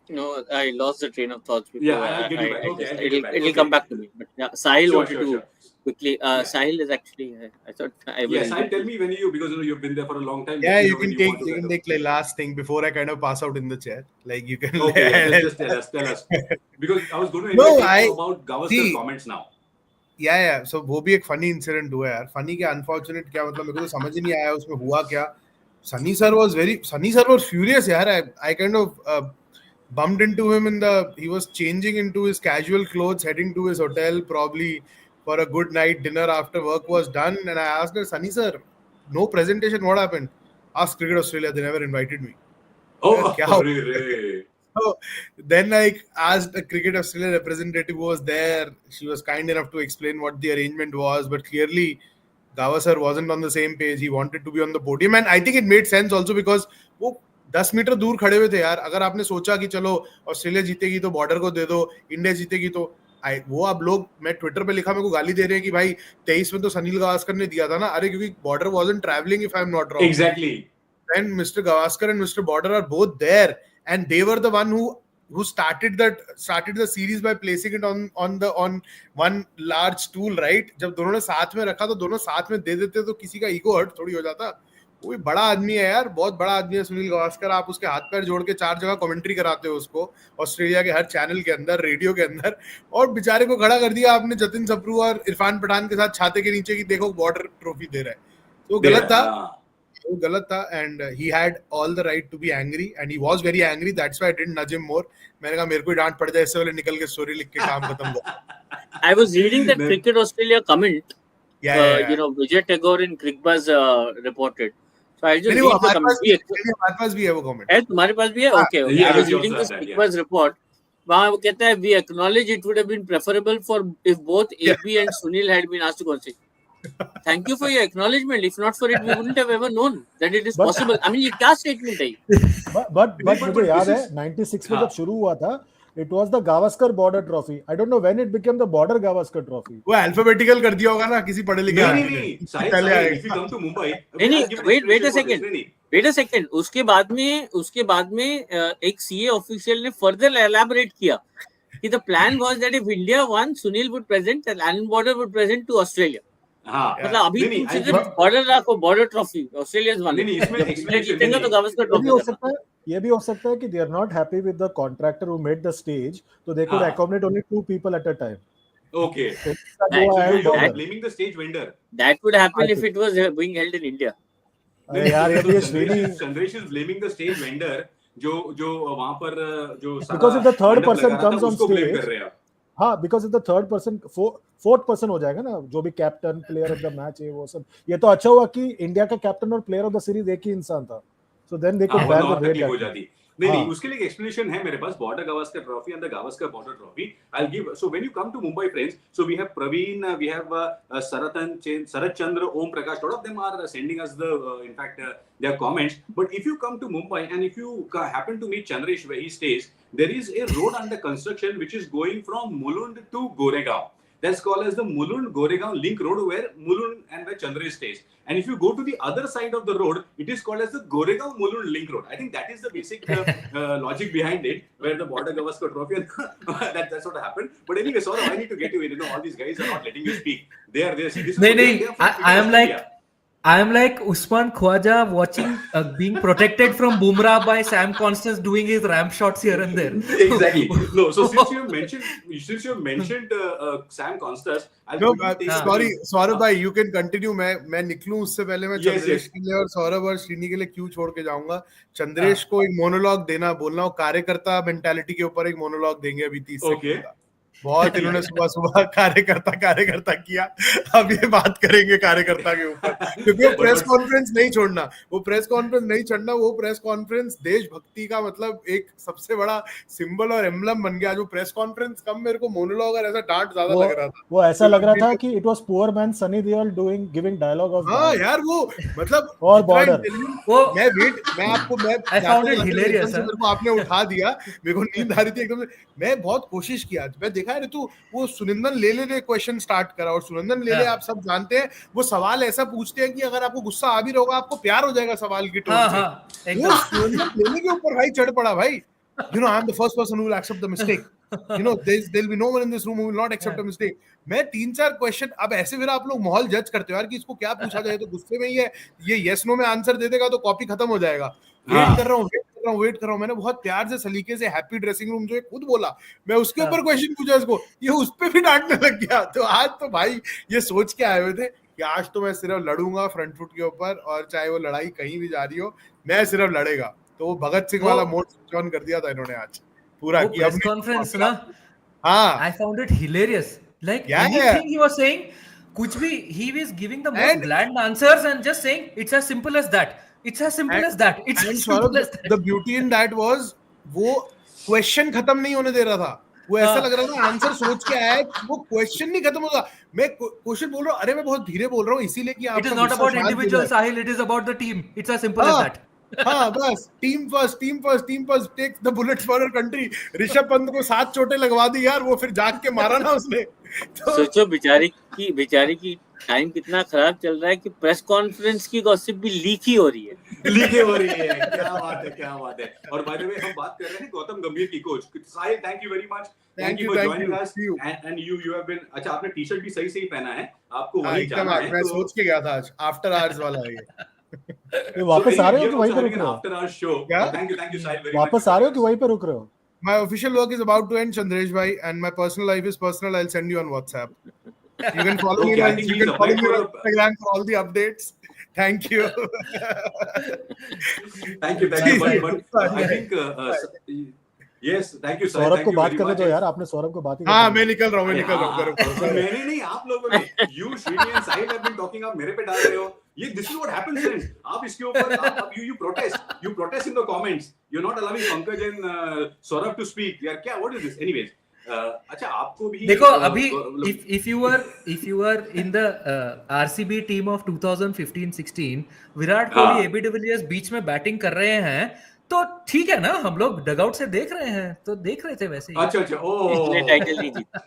No, I lost the train of thoughts. I'll get you back. It'll come back to me. But yeah, Sahil wanted to quickly. Sahil is actually. I thought I will. Sahil, tell me when because you've been there for a long time. Yeah, you can take like last thing before I kind of pass out in the chair. Like you can. Okay, just tell us. Because I was going to talk about Gavaskar comments now. So वो भी एक funny incident हुआ यार. Funny क्या unfortunate क्या, मतलब मेरे को तो समझ ही नहीं आया उसमें हुआ क्या. Sunny sir was furious, yaar. I kind of bumped into him he was changing into his casual clothes, heading to his hotel, probably for a good night dinner after work was done. And I asked her, Sunny sir, no presentation, what happened? Ask Cricket Australia, they never invited me. Oh, Kya sorry, ho- Ray. So then I asked a Cricket Australia representative who was there. She was kind enough to explain what the arrangement was, but clearly Gavaskar wasn't on the same page. He wanted to be on the podium, and I think it made sense also because वो 10 metre दूर खड़े हुए थे यार. अगर आपने सोचा कि चलो ऑस्ट्रेलिया जीतेगी तो बॉर्डर को दे दो, इंडिया जीतेगी तो वो अब लोग, मैं ट्विटर पे लिखा, मेरे को गाली दे रहे हैं कि भाई 23 में तो सुनील गावस्कर ने दिया था ना. अरे क्योंकि border wasn't travelling, if I am not wrong. Exactly. And Mr. Gavaskar and Mr. Border are both there, and they were the one who started the series by placing it on one large stool, right? जब दोनों ने साथ में रखा तो दोनों साथ में दे देते तो किसी का ईगो हर्ट थोड़ी हो जाता. वो भी बड़ा आदमी है यार, बहुत बड़ा आदमी है सुनील गावस्कर. आप उसके हाथ पैर जोड़ के 4 जगह कमेंट्री कराते हो उसको ऑस्ट्रेलिया के हर चैनल के अंदर, रेडियो के अंदर, और बेचारे को खड़ा कर दिया आपने जतिन सप्रू और इरफान पठान के साथ छाते के नीचे कि देखो बॉर्डर ट्रॉफी दे रहा है. तो गलत था, वो गलत था. And he had all the right to be angry and he was very angry. That's why I didn't nudge him more. मैंने कहा मेरे को ही डांट पड़ जाए इससे पहले निकल के स्टोरी लिख के काम खत्म हो. I was reading that Cricket Australia comment. Yeah. You know, Vijay Tagore in Crickbuzz reported. So I'll just नहीं, read वो the हमारे पास comment. हमारे पास भी है वो कमेंट. है तुम्हारे पास भी है? Okay. Yeah, I was he reading also this had that, Crickbuzz report. वहाँ वो कहता है, we acknowledge it would have been preferable for if both AB and Sunil had been asked to concede. Thank you for your acknowledgement. If not for it, we wouldn't have ever known that it is possible. I mean, ये क्या statement है? but मुझे याद है 96 में हाँ. जब शुरू हुआ था, it was the Gavaskar Border Trophy. I don't know when it became the Border-Gavaskar Trophy. वो अल्फाबेटिकल कर दिया होगा ना किसी पढ़े लिखे नहीं, आदमी ने. नहीं, Sahil, पहले Sahil, आएगा. if you come to Mumbai, नहीं, I'll give an wait a explanation for second. this. नहीं, Wait a second. उसके बाद में एक CA official ने further elaborate किया कि the plan was that if India won, Sunil would present and Alan Border would present to Australia. हाँ. मतलब अभी नहीं, तुमसे नहीं, जब बॉर्डर रखो, बॉर्डर ट्रॉफी ऑस्ट्रेलिया वन, नहीं, नहीं, इसमें जब explanation जीतेंगे तो नहीं. गावस्कर ये भी ट्रॉफी हो करना. सकता है, ये भी हो सकता है कि they are not happy with the contractor who made the stage, so they could हाँ. accommodate only 2 people at a time. Okay. So That- So Goa and you're Border. blaming the stage vendor. That would happen I if it was being held in India. अरे यार ये भी Srini, Chandresh is blaming the stage vendor जो वहाँ पर जो because if the third मंडप person लगा रहा था, comes on उसको blame stage, कर रहे हैं आप. हाँ, because if the third person, fourth person हो जाएगा ना, जो भी captain, player of the match है वो सब. ये तो अच्छा हुआ कि इंडिया का कैप्टन और प्लेयर ऑफ द सीरीज एक ही इंसान था, so then they could हाँ, bear वरना the और weight. तकलीफ हो that way. जाती. नहीं, हाँ. उसके लिए एक explanation है मेरे पास. Border Gavaskar Trophy and the Gavaskar Border Trophy. I'll give. So when you come to Mumbai, friends, so we have Praveen, we have Sarat Chandra, Om Prakash. A lot of them are sending us in fact, their comments. But if you come to Mumbai and if you happen to meet Chandresh where he stays, there is a road under construction which is going from Mulund to Goregaon. That's called as the Mulund-Goregaon link road, where Mulund and where Chandresh stays. And if you go to the other side of the road, it is called as the Goregaon-Mulund link road. I think that is the basic logic behind it, where the Border-Gavaskar Trophy and that's what happened. But anyway, Saurabh, I need to get you in. You know, all these guys are not letting you speak. They are there. See, this is नहीं what they नहीं, are from I am Cricket like Australia. I am like Usman Khwaja watching being protected from Bumrah by Sam Constance doing his ramp shots here and there. Exactly. No, so since you have mentioned Sam Constance, I'll No, quickly take sorry, Saurabh भाई, you can continue. मैं निकलूं उससे पहले मैं Yes, Chandresh yes. के लिए और सौरभ और श्रीनी के लिए क्यों छोड़ के जाऊंगा. चंद्रेश को एक मोनोलॉग देना बोलना, वो कार्यकर्ता मेंटालिटी के ऊपर एक मोनोलॉग देंगे अभी 30 Okay. सेकंड का. बहुत इन्होंने सुबह सुबह कार्यकर्ता किया. अब ये बात करेंगे कार्यकर्ता के ऊपर, क्योंकि वो प्रेस कॉन्फ्रेंस नहीं छोड़ना. वो प्रेस कॉन्फ्रेंस देशभक्ति का मतलब एक सबसे बड़ा सिंबल और एम्बलम बन गया. जो प्रेस कॉन्फ्रेंस कम मेरे को मोनोलॉग और ऐसा डांट ज्यादा लग रहा था. वो ऐसा लग रहा था कि it was poor man Sunny Deol giving dialogue off. हाँ यार, वो मतलब और border. वो I found it hilarious, मेरे को आपने उठा दिया. मेरे को नींद आ रही थी एकदम से. मैं बहुत कोशिश किया. मैं देखा है तू वो सुनंदन लेले ने क्वेश्चन स्टार्ट करा, और सुनंदन लेले आप सब जानते हैं वो सवाल ऐसा पूछते हैं कि अगर आपको गुस्सा आ भी रहा होगा आपको प्यार हो जाएगा सवाल की टोन से. वो सुनंदन लेले के ऊपर भाई चढ़ पड़ा भाई. You know, I am the first person who will accept the mistake. You know, there'll be no one in this room who will not accept a mistake. मैं 3-4 क्वेश्चन, अब ऐसे फिर आप लोग माहौल जज करते हो यार कि इसको क्या पूछा जाए, तो गुस्से में ही है ये यस नो में आंसर दे देगा तो कॉपी खत्म हो जाएगा. वेट कर रहा हूँ. मैंने बहुत प्यार से सलीके से हैप्पी ड्रेसिंग रूम जो है खुद बोला, मैं उसके ऊपर क्वेश्चन पूछा इसको, ये उस पे भी डांटने लग गया. तो आज तो भाई ये सोच के आए हुए थे कि आज तो मैं सिर्फ लड़ूंगा फ्रंट फुट के ऊपर, और चाहे वो लड़ाई कहीं भी जा रही हो मैं सिर्फ लड़ेगा। तो वो भगत सिंह वाला मोड स्विच ऑन कर दिया था इन्होंने आज पूरा, वो कि अब प्रेस नहीं कॉन्फ्रेंस माफिया। ना, हाँ, I found it hilarious. Like yeah, anything he was saying, कुछ भी he was giving the most and bland answers and just saying it's as simple as that. It's as simple and as that. It's as and simple Saurabh, as the that. beauty in that was वो question खत्म नहीं होने दे रहा था। वो ऐसा लग रहा था आंसर सोच के आया है, वो क्वेश्चन नहीं खत्म होगा। मैं क्वेश्चन बोल रहा हूँ, अरे मैं बहुत धीरे बोल रहा हूँ इसीलिए कि It आपका is not गुस्सा about शांत हो individual जाए। Sahil. It is about the team. It's as simple as हाँ that. हाँ, बस team first, team first, team first, take the bullet for our country. Rishabh Pant को 7 चोटें लगवा दी यार, वो फिर जाग के मारा ना उसने। तो सोचो बेचारी की टाइम कितना खराब चल रहा है कि प्रेस कॉन्फ्रेंस की गॉसिप भी लीक ही हो रही है। लीके हो रही है। क्या बात है, क्या बात है। और बाय द वे हम बात कर रहे हैं गौतम गंभीर की coach Sahil. Thank you very much, thank you for joining us and you have been. अच्छा, आपने टी शर्ट भी सही सही पहना है, आपको वहीं जाना है। मैं सोच के गया था आज आफ्टर आवर्स वाला है ये वापस आ रहे हो कि वहीं पे रुक रहे हो? After our show. Thank you Sahil very much. वापस आ रहे हो कि वहीं पे रुक रहे हो? My official work is about to end, Chandresh bhai, and my personal life is personal. I'll send you on WhatsApp. You can follow me on Instagram for all the updates. Thank you. Thank you. But I think yes, thank you sir. Saurabh को बात करने दो यार, आपने सौरभ को बात ही हाँ, मैं निकल रहा हूँ। मैंने नहीं, आप लोगों ने, you Srini and Sahil have been talking, आप मेरे पे डाल रहे हो। ये this is what happens friends. आप इसके ऊपर आप you protest in the comments. You're not allowing Pankaj and Saurabh to speak. यार क्या, what is this? Anyways, अच्छा आपको भी देखो अभी if you were in the RCB team of 2015-16, Virat Kohli, AB de Villiers बीच में बैटिंग कर रहे हैं तो ठीक है ना, हम लोग डगआउट से देख रहे हैं, तो देख रहे थे वैसे ही। अच्छा इसलिए टाइटल नहीं जीता।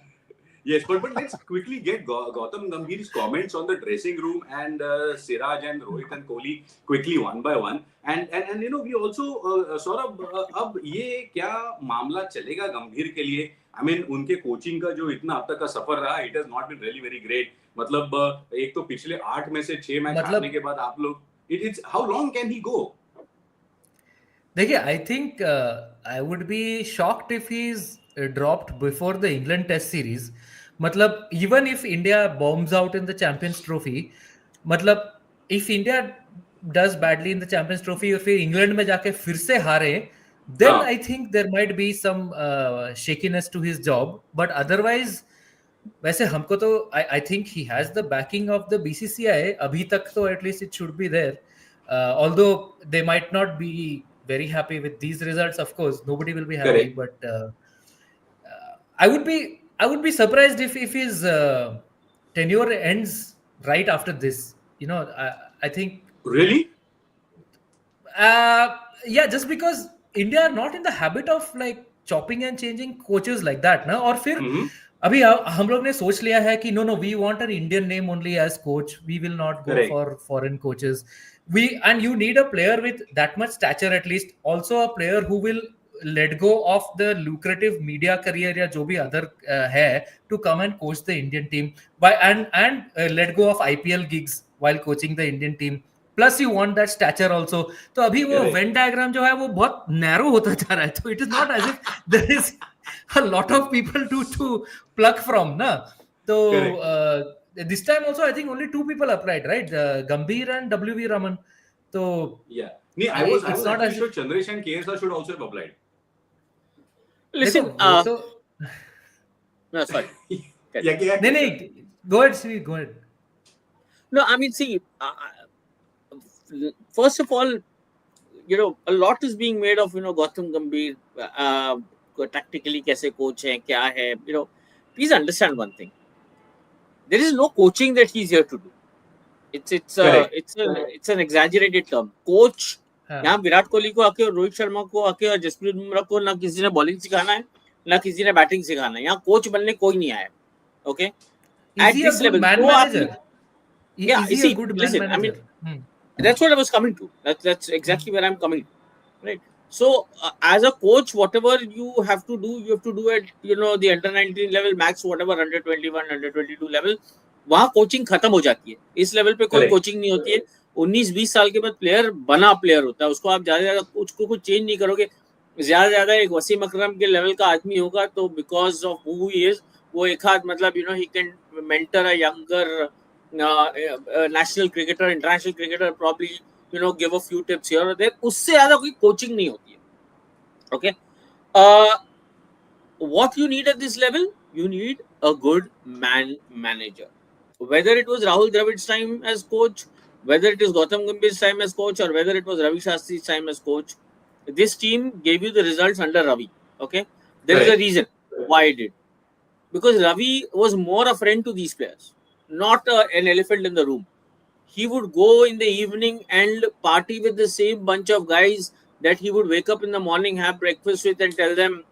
Yes, but let's quickly get Gautam Gambhir's comments on the dressing room and Siraj and Rohit and Kohli quickly one by one. And you know we also Saurabh, अब ये क्या मामला चलेगा गंभीर के लिए? I mean उनके कोचिंग का जो इतना अब तक का सफर रहा, it has not been really very great. मतलब एक तो पिछले 8 में से 6 मैच हारने के बाद आप लोग, it's how long can he go? देखिए, I think I would be shocked if he's dropped before the England Test series. मतलब even if India bombs out in the Champions Trophy, मतलब if India does badly in the Champions Trophy और फिर England में जाके फिर से हारे, then I think there might be some shakiness to his job. But otherwise, वैसे हमको तो I think he has the backing of the BCCI. अभी तक तो at least it should be there. Although they might not be very happy with these results, of course nobody will be happy. Correct. But I would be surprised if his tenure ends right after this, you know. I think really yeah, just because India are not in the habit of like chopping and changing coaches like that ना। और फिर अभी हम लोग ने सोच लिया है कि no we want an Indian name only as coach, we will not go for foreign coaches. And you need a player with that much stature at least, also a player who will let go of the lucrative media career या जो भी other है, to come and coach the Indian team and let go of IPL gigs while coaching the Indian team. Plus you want that stature also. तो अभी वो Venn diagram जो है वो बहुत narrow होता जा रहा है, तो it is not as if there is a lot of people to pluck from ना। तो this time also I think only 2 people applied, right? Gambhir and WV Raman. So yeah, I was actually sure Chandresh and KSR should also have applied. Listen, no, sorry. No, go ahead, Sri, go ahead. No, I mean, see, first of all, you know, a lot is being made of, you know, Gautam Gambhir, tactically कैसे coach है, क्या है, you know. Please understand one thing. There is no coaching that he's here to do. It's an exaggerated term. Coach, यहाँ विराट कोहली को आके और रोहित शर्मा को आके और जसप्रीत बुमराह को ना किसी ने बॉलिंग सिखाना है, ना किसी ने बैटिंग सिखाना है। यहाँ कोच बनने कोई नहीं आया। Okay? Is he a good man manager? Yeah, is he a good man manager? I mean, that's what I was coming to. That's exactly where I'm coming to. Right? So, as a coach, whatever you have to do at, you know, the under 19 level, max whatever, under 21, under 22 level, वहाँ coaching खत्म हो जाती है। इस level पे कोई coaching नहीं होती है। 19-20 साल के बाद प्लेयर बना प्लेयर होता है, उसको आप ज्यादा उसको कुछ चेंज नहीं करोगे। ज्यादा एक वसीम अकरम के लेवल का आदमी होगा तो because of who he is, वो एक हाथ मतलब, you know, he can mentor a younger national cricketer, international cricketer, probably give a few tips here or there. उससे ज़्यादा कोई coaching नहीं होती है. Okay. Uh, what you need at this level, you need a good manager. Whether it was Rahul Dravid's time as coach, whether it is Gautam Gambhir's time as coach, or whether it was Ravi Shastri's time as coach, this team gave you the results under Ravi. Okay, there is a Correct. reason why it did, because Ravi was more a friend to these players, not an elephant in the room. He would go in the evening and party with the same bunch of guys that he would wake up in the morning, have breakfast with, and tell them,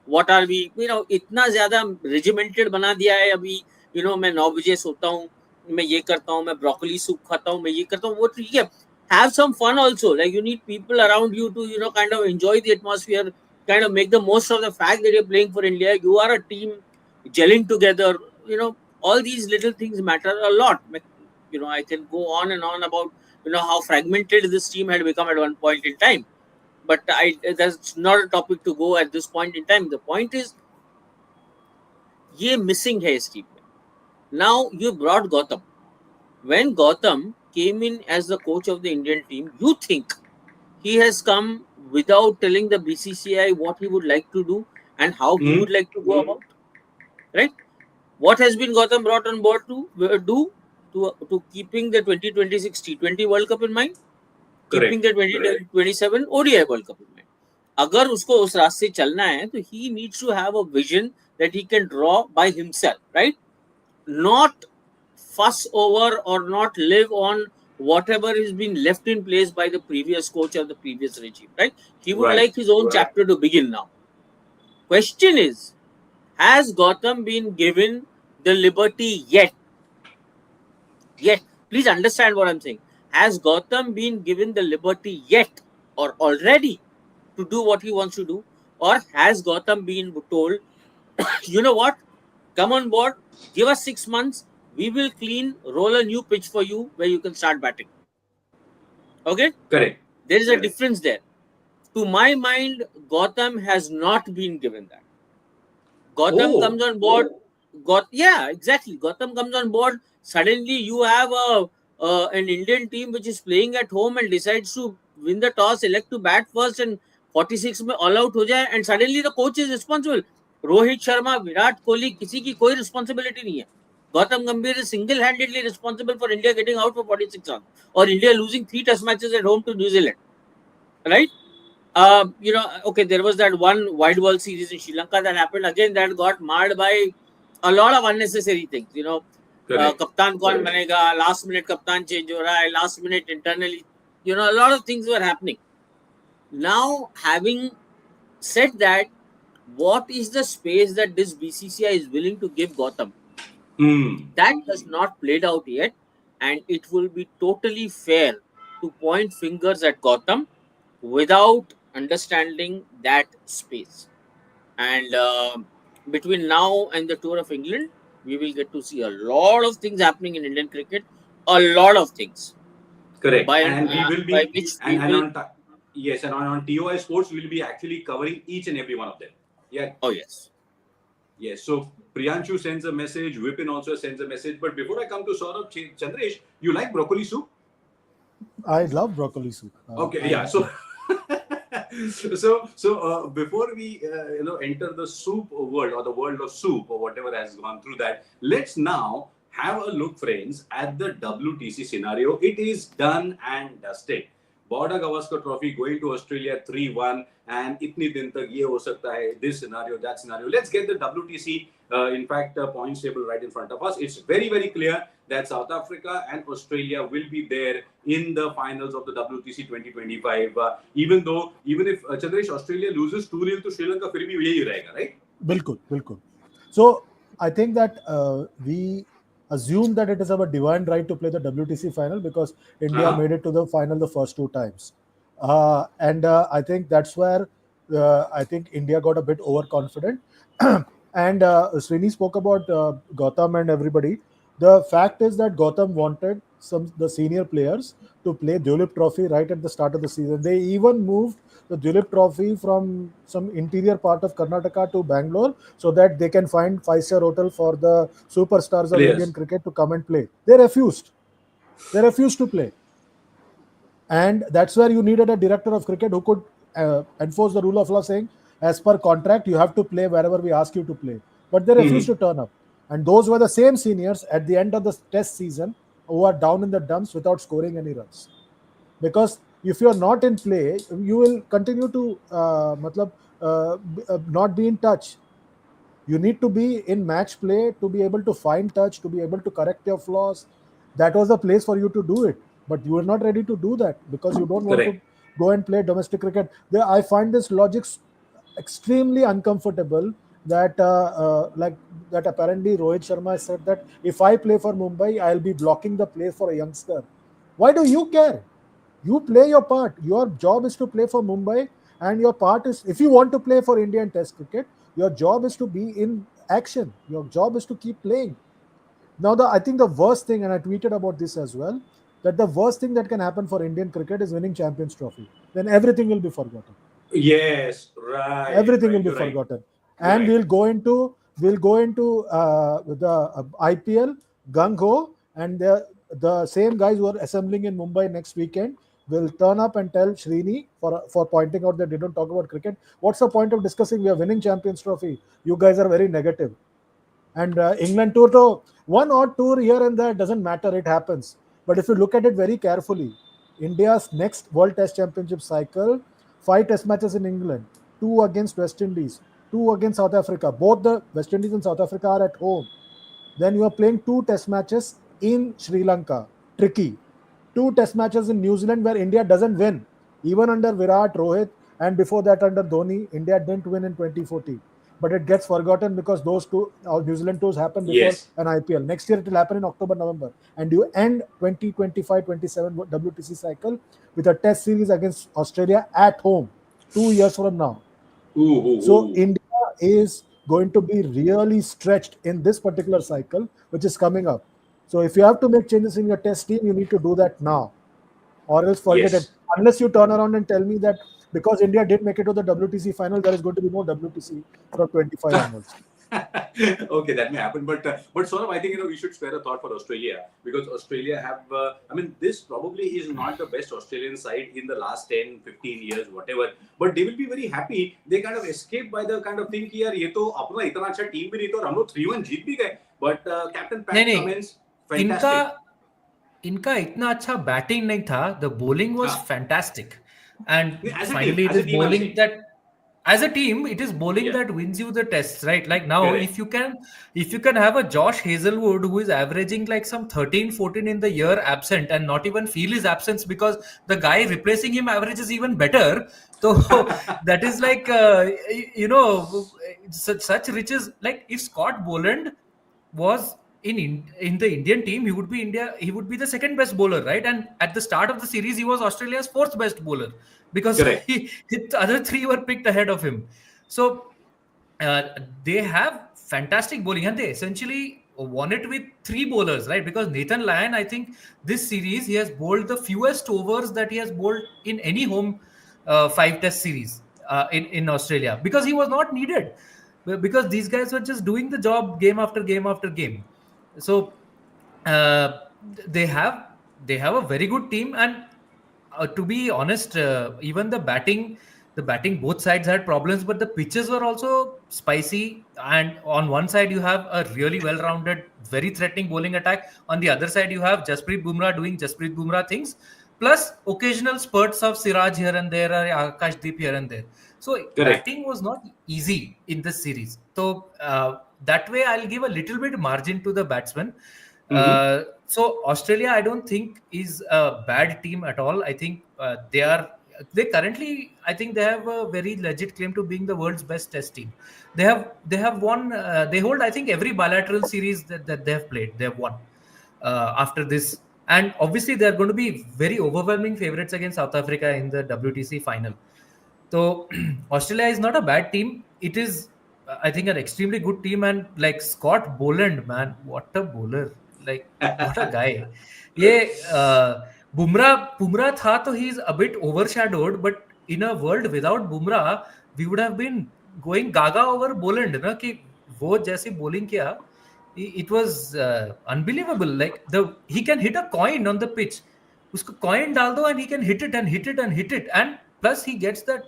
what are we, इतना ज्यादा regimented बना दिया है अभी, मैं 9 बजे सोता हूँ, मैं ये करता हूँ, मैं broccoli soup खाता हूँ, मैं ये करता हूँ, वो ठीक है. Have some fun also. Like, you need people around you to, kind of enjoy the atmosphere, kind of make the most of the fact that you're playing for India. You are a team gelling together. All these little things matter a lot. I can go on and on about how fragmented this team had become at one point in time, but that's not a topic to go at this point in time. The point is, ये missing है इस team में. Now you brought Gautam. When Gautam came in as the coach of the Indian team, you think he has come without telling the BCCI what he would like to do and how he would like to go about, right? What has been Gautam brought on board to do to keeping the 2026 T20 World Cup in mind, keeping the 2027 ODI World Cup in mind. अगर उसको उस रास्ते चलना है, तो he needs to have a vision that he can draw by himself, right? Not fuss over or not live on whatever has been left in place by the previous coach or the previous regime, right? He would like his own chapter to begin now. Question is, has Gautam been given the liberty yet? Please understand what I'm saying. Has Gautam been given the liberty yet or already to do what he wants to do? Or has Gautam been told, you know what, come on board, give us 6 months, we will roll a new pitch for you where you can start batting. Okay? Correct. There is a difference there. To my mind, Gautam has not been given that. Gautam comes on board. Exactly. Gautam comes on board. Suddenly, you have an Indian team which is playing at home and decides to win the toss, elect to bat first, and 46 में all out हो जाए, and suddenly the coach is responsible. Rohit Sharma, Virat Kohli, किसी की कोई responsibility नहीं है. Gautam Gambhir is single-handedly responsible for India getting out for 46 runs, or India losing 3 test matches at home to New Zealand, right? Okay, there was that one wide world series in Sri Lanka that happened again that got marred by a lot of unnecessary things. Kaptan कौन बनेगा, last minute kaptan change हो रहा है, last minute internally, a lot of things were happening. Now, having said that, what is the space that this BCCI is willing to give Gautam? That has not played out yet, and it will be totally fair to point fingers at Gautam without understanding that space. And between now and the Tour of England, we will get to see a lot of things happening in Indian cricket. A lot of things. Correct. And we will be, by which we will... Yes, and on TOI Sports, we will be actually covering each and every one of them. Yeah. Oh, yes. Yes. So, Priyanshu sends a message. Vipin also sends a message. But before I come to Saurabh, Chandresh, you like broccoli soup? I love broccoli soup. Okay, yeah. So, before we enter the soup world or the world of soup or whatever has gone through that, let's now have a look, friends, at the WTC scenario. It is done and dusted. Border-Gavaskar Trophy going to Australia 3-1, and itni din tak ye ho sakta hai, this scenario, that scenario. Let's get the WTC, points table right in front of us. It's very, very clear that South Africa and Australia will be there in the finals of the WTC 2025. Even if Chandresh, Australia loses 2-0 to Sri Lanka, फिर भी यही रहेगा, right? बिल्कुल. So I think that we assume that it is our divine right to play the WTC final because India made it to the final the first 2 times. And I think that's where I think India got a bit overconfident. And Srini spoke about Gautam and everybody. The fact is that Gautam wanted the senior players to play Dulip Trophy right at the start of the season. They even moved the Dulip Trophy from some interior part of Karnataka to Bangalore so that they can find five-star hotel for the superstars of Indian Players. cricket to come and play. They refused. They refused to play. And that's where you needed a director of cricket who could enforce the rule of law saying, as per contract, you have to play wherever we ask you to play. But they refused to turn up. And those were the same seniors at the end of the test season who are down in the dumps without scoring any runs. Because if you're not in play, you will continue to not be in touch. You need to be in match play to be able to find touch, to be able to correct your flaws. That was the place for you to do it. But you are not ready to do that because you don't want to Correct. go and play domestic cricket. I find this logic extremely uncomfortable that like that apparently Rohit Sharma said that if I play for Mumbai, I'll be blocking the play for a youngster. Why do you care? You play your part. Your job is to play for Mumbai, and your part is, if you want to play for Indian Test cricket, your job is to be in action. Your job is to keep playing. Now, I think the worst thing, and I tweeted about this as well, that the worst thing that can happen for Indian cricket is winning Champions Trophy. Then everything will be forgotten. Yes, right. Everything will be You're right. forgotten, You're and right. we'll go into the IPL gung ho, and the same guys who are assembling in Mumbai next weekend will turn up and tell Srini for pointing out that they don't talk about cricket. What's the point of discussing? We are winning Champions Trophy. You guys are very negative. And England tour, so one odd tour here and there doesn't matter. It happens. But if you look at it very carefully, India's next World Test Championship cycle, 5 Test matches in England, 2 against West Indies, 2 against South Africa. Both the West Indies and South Africa are at home. Then you are playing 2 Test matches in Sri Lanka. Tricky. 2 Test matches in New Zealand where India doesn't win. Even under Virat, Rohit, and before that under Dhoni, India didn't win in 2014. But it gets forgotten because those two New Zealand tours happen before Yes. an IPL. Next year it will happen in October, November. And you end 2025-27 WTC cycle with a test series against Australia at home 2 years from now. So India is going to be really stretched in this particular cycle, which is coming up. So if you have to make changes in your test team, you need to do that now, or else forget it. Yes. Unless you turn around and tell me that because India did make it to the WTC final, there is going to be no WTC from 25 onwards. Okay, that may happen, but Saurabh, I think we should spare a thought for Australia because Australia have. I mean, this probably is not the best Australian side in the last 10, 15 years, whatever. But they will be very happy. They kind of escape by the kind of thing कि यार ये तो अपना इतना अच्छा team भी नहीं तो हम लोग 3-1 जीत भी गए. But Captain Pat नहीं, Cummins, इनका fantastic. इनका इतना अच्छा बैटिंग नहीं था. The bowling was हाँ. fantastic, and As a finally team, it as a is team, I'm bowling saying. that, as a team, it is bowling Yeah. that wins you the tests, right? Like now, Correct. if you can have a Josh Hazelwood who is averaging like some 13, 14 in the year absent and not even feel his absence because the guy replacing him averages even better. So that is like such riches. Like if Scott Boland was in the Indian team, he would be the second best bowler, right? And at the start of the series, he was Australia's fourth best bowler because Correct. the other 3 were picked ahead of him. So they have fantastic bowling, and they essentially won it with 3 bowlers, right? Because Nathan Lyon, I think this series he has bowled the fewest overs that he has bowled in any home 5 Test series in Australia because he was not needed, because these guys were just doing the job game after game after game. So they have a very good team, and to be honest, even the batting, both sides had problems, but the pitches were also spicy. And on one side, you have a really well-rounded, very threatening bowling attack. On the other side, you have Jasprit Bumrah doing Jasprit Bumrah things, plus occasional spurts of Siraj here and there, or Akashdeep here and there. So Correct. batting was not easy in this series. So that way, I'll give a little bit margin to the batsmen. So Australia, I don't think is a bad team at all. I think they currently, I think they have a very legit claim to being the world's best test team. They have won. They hold, I think, every bilateral series that they have played. They have won after this, and obviously they are going to be very overwhelming favorites against South Africa in the WTC final. So Australia is not a bad team. It is, I think, an extremely good team. And like Scott Boland, man, what a bowler! Like what a guy. ये Bumrah था तो he is a bit overshadowed, but in a world without Bumrah, we would have been going gaga over Boland, ना कि वो जैसी bowling किया, it was unbelievable. Like he can hit a coin on the pitch. उसको coin डाल दो and he can hit it and hit it and hit it, and plus he gets that.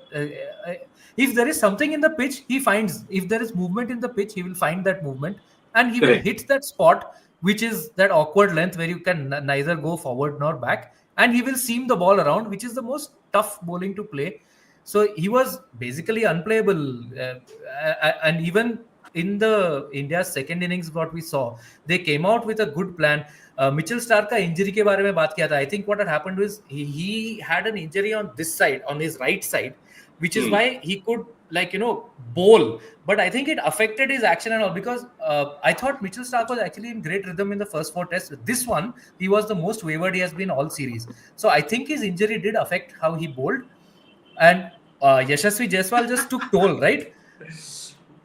If there is something in the pitch, he finds. If there is movement in the pitch, he will find that movement and he will Correct. hit that spot, which is that awkward length where you can neither go forward nor back, and he will seam the ball around, which is the most tough bowling to play. So he was basically unplayable, and even in the India's second innings, what we saw, they came out with a good plan. Mitchell Stark का injury के बारे में बात किया था. I think what had happened was he had an injury on this side, on his right side, which is why he could, like, bowl. But I think it affected his action and all, because I thought Mitchell Stark was actually in great rhythm in the first 4 tests. This one, he was the most wavered he has been all series. So I think his injury did affect how he bowled. And Yashasvi Jaiswal just took toll, right?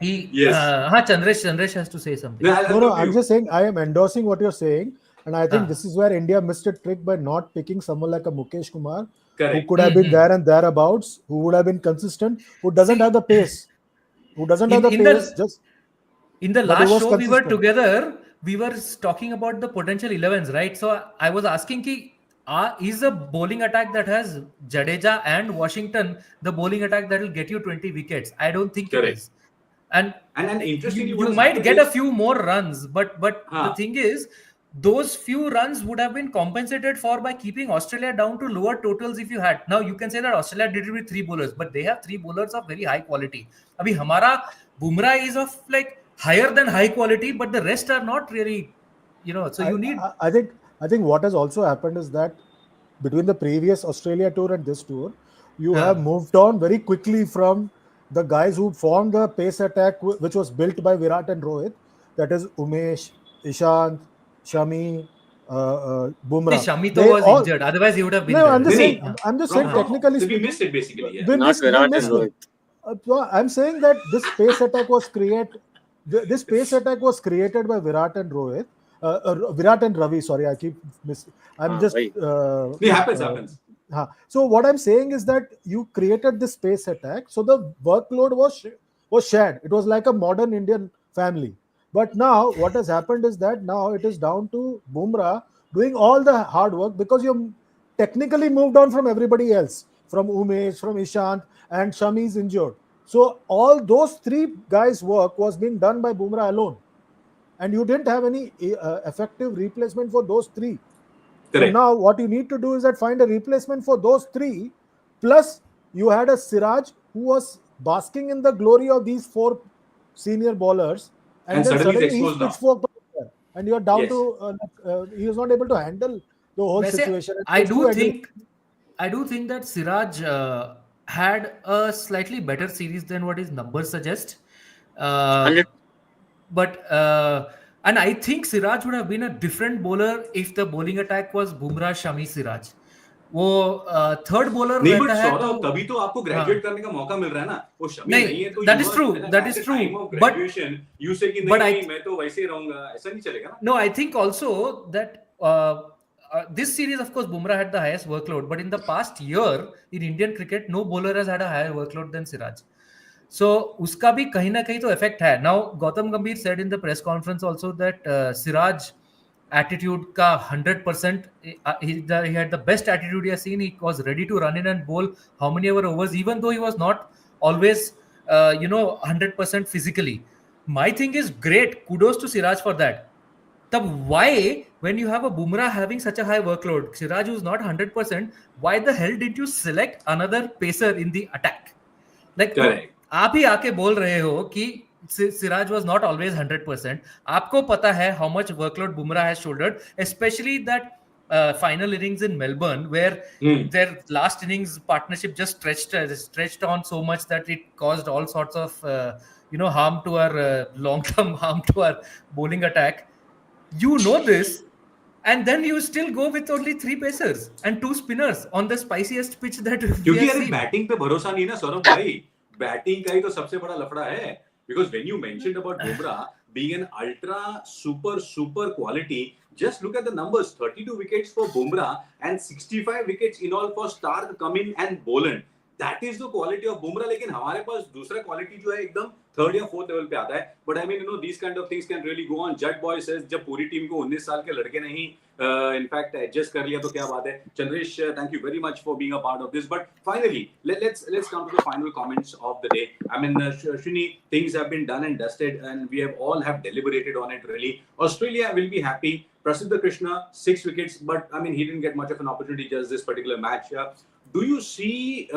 Yes. Chandresh has to say something. No, I'm just saying, I am endorsing what you're saying. And I think this is where India missed a trick by not picking someone like a Mukesh Kumar, Correct. who could have been there and thereabouts, who would have been consistent, who doesn't have the pace. In the last show consistent. we were together, we were talking about the potential 11s, right? So I was asking is the bowling attack that has Jadeja and Washington the bowling attack that will get you 20 wickets? I don't think it is. And interestingly, you might get a few more runs, but the thing is, those few runs would have been compensated for by keeping Australia down to lower totals if you had. Now you can say that Australia did it with 3 bowlers, but they have 3 bowlers of very high quality. Abhi hamara Bumrah is of like higher than high quality, but the rest are not really, so you need. I think what has also happened is that between the previous Australia tour and this tour, you have moved on very quickly from the guys who formed the pace attack, which was built by Virat and Rohit. That is Umesh, Ishant, Shami, Bumrah. Shami was injured. Otherwise, he would have been. No, I'm just saying technically speaking. We missed it basically. Yeah. Not Virat and Rohit. I'm saying that this pace attack was created. This pace attack was created by Virat and Rohit. Virat and Ravi. Sorry, I keep missing. It happens. So what I'm saying is that you created this pace attack. So the workload was shared. It was like a modern Indian family. But now what has happened is that now it is down to Bumrah doing all the hard work, because you technically moved on from everybody else, from Umesh, from Ishant, and Shami is injured. So all those 3 guys' work was being done by Bumrah alone. And you didn't have any effective replacement for those 3. Correct. So now what you need to do is that find a replacement for those 3. Plus you had a Siraj who was basking in the glory of these 4 senior bowlers. And then suddenly he's pitchfork, and you're down to he was not able to handle the whole situation. I do think that Siraj had a slightly better series than what his numbers suggest. But and I think Siraj would have been a different bowler if the bowling attack was Bumrah, Shami, Siraj. वो third bowler रहता है तो तभी तो आपको graduate करने का मौका मिल रहा है ना. वो शमी नहीं है तो that is true but you say कि नहीं मैं तो वैसे ही रहूंगा, ऐसा नहीं चलेगा ना. No, I think also that this series, of course, Bumrah had the highest workload, but in the past year in Indian cricket no bowler has had a higher workload than Siraj. So उसका भी कहीं ना कहीं तो effect है. Now Gautam Gambhir said in the press conference also that Siraj attitude ka 100%, he had the best attitude he has seen. He was ready to run in and bowl how many ever overs, even though he was not always 100% physically. My thing is great, kudos to Siraj for that. Tab why, when you have a Bumrah having such a high workload, Siraj who's not 100%, why the hell did you select another pacer in the attack? Like आप ही आके बोल रहे हो कि Siraj was not always 100%. आपको पता है how much workload Bumrah has shouldered, especially that final innings in Melbourne, where their last innings partnership just stretched on so much that it caused all sorts of harm to our long-term harm to our bowling attack. You know this, and then you still go with only 3 pacers and 2 spinners on the spiciest pitch that we have seen. क्योंकि अरे batting पे भरोसा नहीं ना सौरभ भाई, batting का ही तो सबसे बड़ा लफड़ा है. Because when you mentioned about Bumrah being an ultra super quality, just look at the numbers: 32 wickets for Bumrah and 65 wickets in all for Stark, Cummins and Boland. That is the quality of Bumrah. लेकिन हमारे पास दूसरा quality जो है एकदम third या fourth level पे आता है. But I mean you know these kind of things can really go on. Jat boy says जब पूरी टीम को 19 साल के लड़के ने ही इनफैक्ट एडजस्ट कर लिया तो क्या बात है. Chandresh, thank you very much for being a part of this. But finally let's come to the final comments of the day. I mean, Shrini, things have been done and dusted, and we have all have deliberated on it. Really, Australia will be happy. Prasiddha Krishna 6 wickets, but I mean he didn't get much of an opportunity just this particular match. Do you see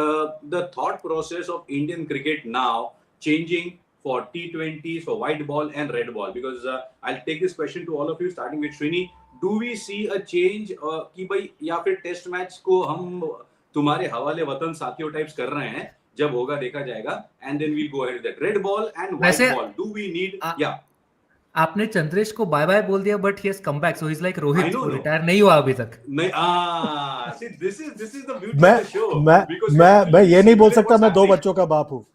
the thought process of Indian cricket now changing for T20s, for white ball and red ball? Because I'll take this question to all of you, starting with Shrini. Do we see a change कि भाई या फिर test match को हम तुम्हारे हवाले वतन साथियों टाइप्स कर रहे हैं, जब होगा देखा जाएगा, and then we'll go ahead with that. Red ball and white वैसे ball. Do we need? Yeah. आपने चंद्रेश को बाय बाय बोल दिया, but he has come back, so he is like I Rohit, know, वो no. रिटायर नहीं हुआ अभी तक. नहीं, see, this is the beauty मैं of the show. मैं Because मैं ये नहीं बोल what's सकता मैं 2 happening. बच्चों का बाप हूँ.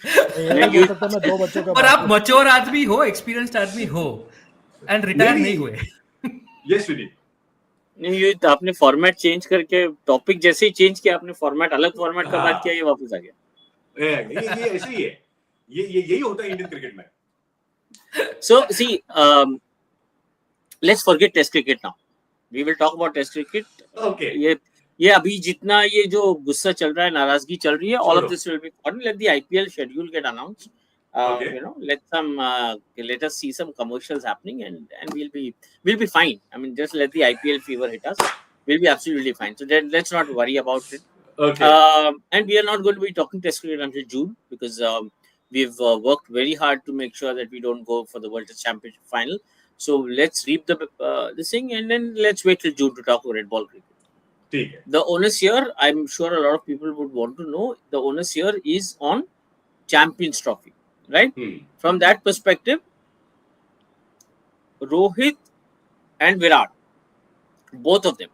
मैं ये नहीं बोल सकता मैं 2 बच्चों का पर बाप आप हूँ. मच्योर आदमी हो, एक्सपीरियंस्ड आदमी हो, एंड रिटायर नहीं हुए. Yes, Shrini. नहीं, ये तो आपने फॉर्मेट चेंज करके टॉपिक जैसे ही चेंज किया, आपने फॉर्मेट अलग फॉर्मेट का बात किया, ये वापस आ गया. ये ऐसे ही है. ये यही होता है इंडियन क्रिकेट में. So see, let's forget Test cricket now. We will talk about Test cricket. Okay. ये अभी जितना ये जो गुस्सा चल रहा है, नाराजगी चल रही है, all of छोड़ो. this will be on. Let the IPL schedule get announced. Okay. You know, let us see some commercials happening, and we'll be fine. I mean, just let the IPL fever hit us. We'll be absolutely fine. So then let's not worry about it. Okay. And we are not going to be talking Test cricket until June, because we've worked very hard to make sure that we don't go for the World Test Championship final. So let's reap this thing, and then let's wait till June to talk about red ball cricket. ठीक है. The onus here, I'm sure a lot of people would want to know, the onus here is on Champions Trophy, right? From that perspective, Rohit and Virat, both of them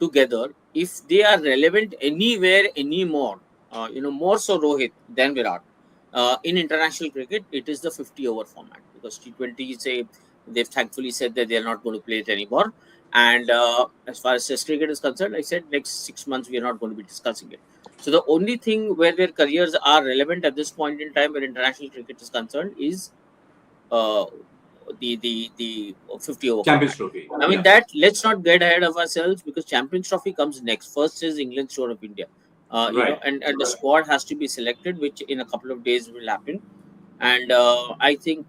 together, if they are relevant anywhere anymore, more so Rohit than Virat, in international cricket, it is the 50-over format, because T20 they've thankfully said that they're not going to play it anymore. And as far as Test cricket is concerned, I said next 6 months we are not going to be discussing it. So the only thing where their careers are relevant at this point in time, where international cricket is concerned, is the 50-over Champions format. Trophy. I mean, that let's not get ahead of ourselves, because Champions Trophy comes next. First is England's tour of India, Right. and the squad has to be selected, which in a couple of days will happen. And I think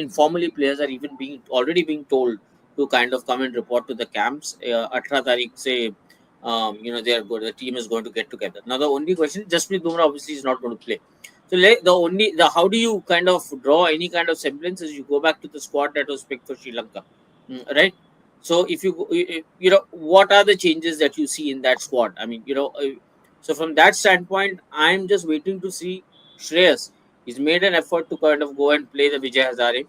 informally players are even already being told to kind of come and report to the camps. 18 Tarikh say, they are good. The team is going to get together. Now the only question, Jasprit Bumrah obviously is not going to play. So how do you kind of draw any kind of semblance is you go back to the squad that was picked for Sri Lanka, right? So if what are the changes that you see in that squad? I mean, so from that standpoint, I'm just waiting to see Shreyas. He's made an effort to kind of go and play the Vijay Hazare.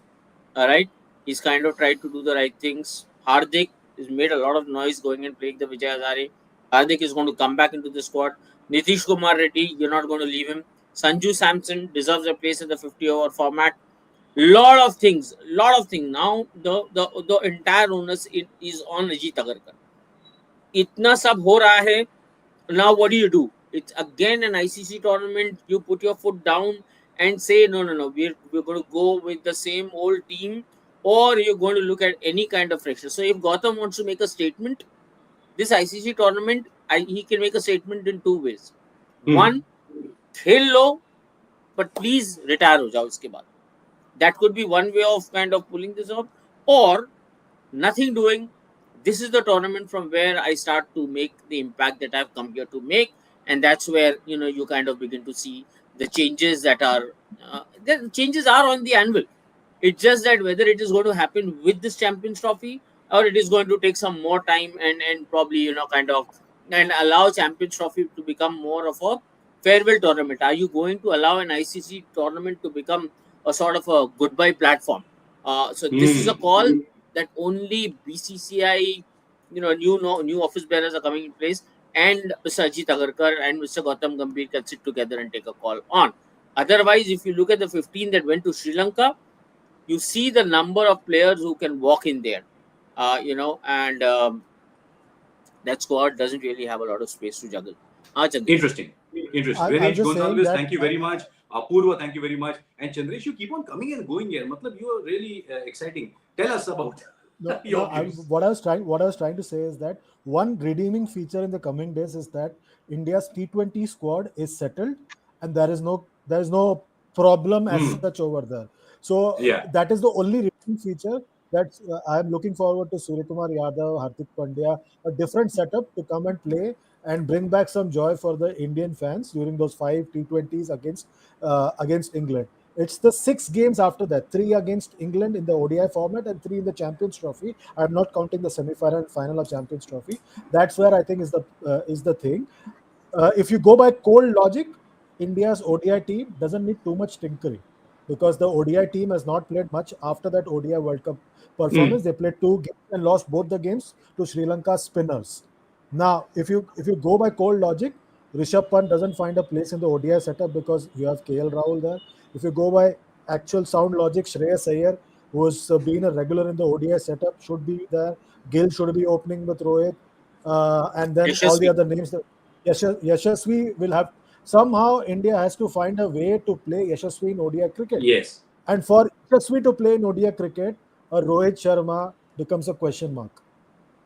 All right, he's kind of tried to do the right things. Hardik has made a lot of noise going and playing the Vijay Hazare. Hardik is going to come back into the squad. Nitish Kumar Reddy, you're not going to leave him. Sanju Samson deserves a place in the 50-over format. Lot of things. Now the entire onus is on Ajit Agarkar. Itna sab ho raha hai. Now what do? It's again an ICC tournament. You put your foot down and say no. We're going to go with the same old team, or you're going to look at any kind of freshness. So if Gautam wants to make a statement, this ICC tournament, he can make a statement in 2 ways. One, खेल लो, but please retire हो जाओ इसके बाद. That could be one way of kind of pulling this off, or nothing doing. This is the tournament from where I start to make the impact that I've come here to make, and that's where you kind of begin to see the changes that are the changes are on the anvil. It's just that whether it is going to happen with this Champions Trophy, or it is going to take some more time and probably and allow Champions Trophy to become more of a farewell tournament. Are you going to allow an ICC tournament to become a sort of a goodbye platform? So this is a call that only BCCI, new office bearers are coming in place, and Mr. Ajit Agarkar and Mr. Gautam Gambhir can sit together and take a call on. Otherwise, if you look at the 15 that went to Sri Lanka, you see the number of players who can walk in there, and that squad doesn't really have a lot of space to juggle. Chandresh. Interesting. Interesting. I was Ganesh, just saying Gonzalez, that thank you very much. Apurva, thank you very much. And Chandresh, you keep on coming and going here. Matlab, you are really exciting. Tell us about no, your views. what I was trying to say is that one redeeming feature in the coming days is that India's T20 squad is settled, and there is no problem as Hmm. such over there. So Yeah. that is the only redeeming feature that I am looking forward to Suryakumar Yadav, Hardik Pandya, a different setup to come and play and bring back some joy for the Indian fans during those five T20s against England. It's the six games after that, three against England in the ODI format and three in the Champions Trophy. I'm not counting the semi-final and final of Champions Trophy. That's where I think is the thing. If you go by cold logic, India's ODI team doesn't need too much tinkering because the ODI team has not played much after that ODI World Cup Hmm. performance. They played two games and lost both the games to Sri Lanka spinners. Now, if you go by cold logic, Rishabh Pant doesn't find a place in the ODI setup because you have KL Rahul there. If you go by actual sound logic, Shreyas Iyer, who has been a regular in the ODI setup, should be there. Gill should be opening with Rohit, and then all the Yashasvi. other names. Yashasvi will have somehow India has to find a way to play Yashasvi in ODI cricket. Yes. And for Yashasvi to play in ODI cricket, a Rohit Sharma becomes a question mark.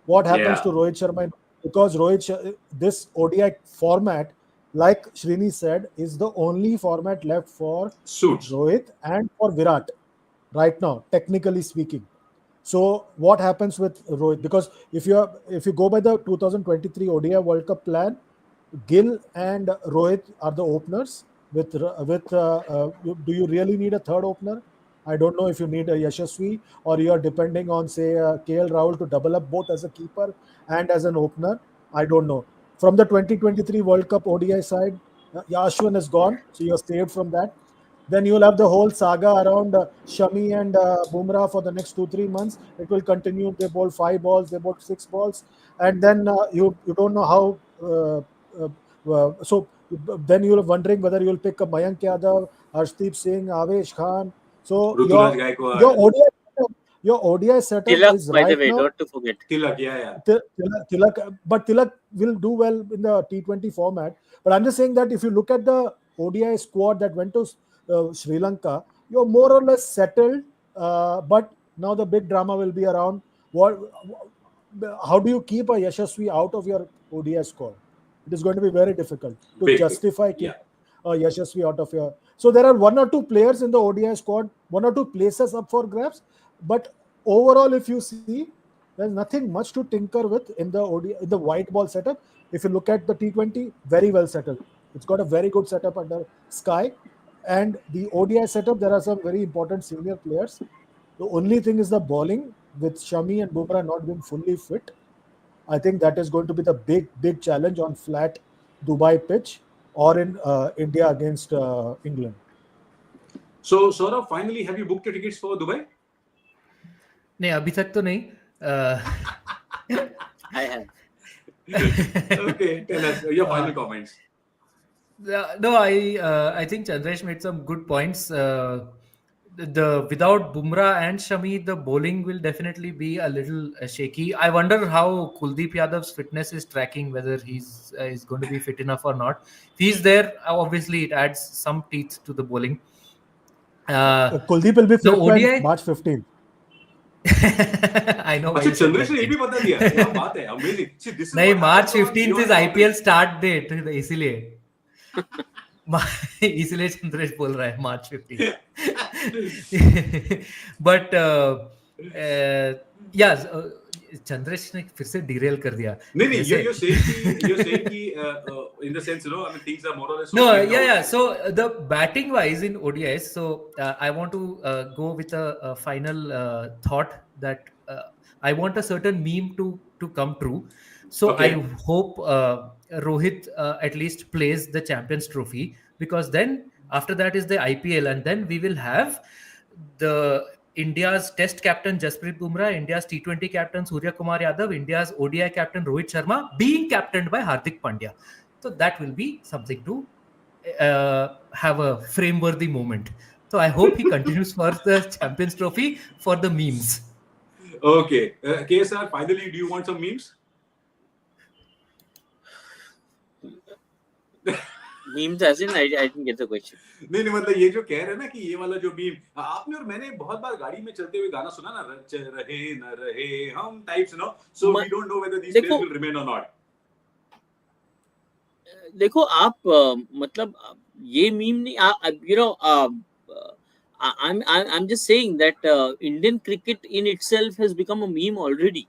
What happens Yeah. to Rohit Sharma? Because this ODI format, like Srini said, is the only format left for Suits. Rohit and for Virat right now, technically speaking. So what happens with Rohit? Because if you go by the 2023 ODI World Cup plan, Gill and Rohit are the openers. Do you really need a third opener? I don't know if you need a Yashasvi or you are depending on say KL Rahul to double up both as a keeper and as an opener. I don't know. From the 2023 World Cup ODI side, Ashwin is gone, so you're saved from that. Then you'll have the whole saga around Shami and Bumrah for the next 2-3 months. It will continue. They bowl 5 balls, they bowl 6 balls, and then you don't know how. So then you're wondering whether you'll pick a Mayank Yadav, Harshdeep Singh, Avesh Khan. So Ruturaj your Gaikwad. ODI setup Tilak, is by the right way, now. not to forget. Tilak. Yeah. Yeah. But Tilak will do well in the T20 format. But I'm just saying that if you look at the ODI squad that went to Sri Lanka, you're more or less settled. But now the big drama will be around what, how do you keep a Yashasvi out of your ODI squad? It is going to be very difficult to Big. justify Yeah. keeping a Yashasvi out of your. So there are one or two players in the ODI squad, one or two places up for grabs. But overall, if you see, there's nothing much to tinker with in the ODI, in the white ball setup. If you look at the T20, very well settled. It's got a very good setup under Sky. And the ODI setup, there are some very important senior players. The only thing is the bowling with Shami and Bumrah not being fully fit. I think that is going to be the big challenge on flat Dubai pitch or in India against England. So, Saurabh, finally, have you booked your tickets for Dubai? नहीं अभी तक तो नहीं I have. Okay, tell us your final comments. No, I think Chandresh made some good points. The without Bumrah and Shami, the bowling will definitely be a little shaky. I wonder how Kuldeep Yadav's fitness is tracking, whether he's is going to be fit enough or not. If he's there, obviously it adds some teeth to the bowling. Kuldeep will be The fit by ODI. March 15th. I know. why अच्छा you said Chandresh that. ने ये भी बता दिया क्या बात है amazing see this is नहीं what March happens on 15th Beyond is Boundaries. IPL start date इसीलिए इसलिए चंद्रेश बोल रहा है मार्च 15 बट या चंद्रेश ने फिर से डिरेल कर दिया नहीं you're saying कि in the sense I mean things are more or less no okay now. yeah so the batting wise in ODIs so I want to go with a final thought that I want a certain meme to come true so Okay. I hope Rohit at least plays the Champions Trophy because then after that is the IPL and then we will have the India's Test captain Jasprit Bumrah, India's T20 captain Surya Kumar Yadav, India's ODI captain Rohit Sharma being captained by Hardik Pandya. So that will be something to have a frame-worthy moment. So I hope he continues for the Champions Trophy for the memes. Okay, KSR, finally, do you want some memes? Memes as in, I didn't get the question. नहीं नहीं, मतलब ये जो कह रहे हैं ना कि ये वाला जो मीम आपने और मैंने बहुत बार गाड़ी में चलते हुए गाना सुना ना, रच रहे न रहे हम types, no, so we don't know whether these players देखो विल रिमेन और नॉट. देखो आप मतलब ये मीम नहीं, you know, I'm just saying that Indian cricket in itself has become a meme already.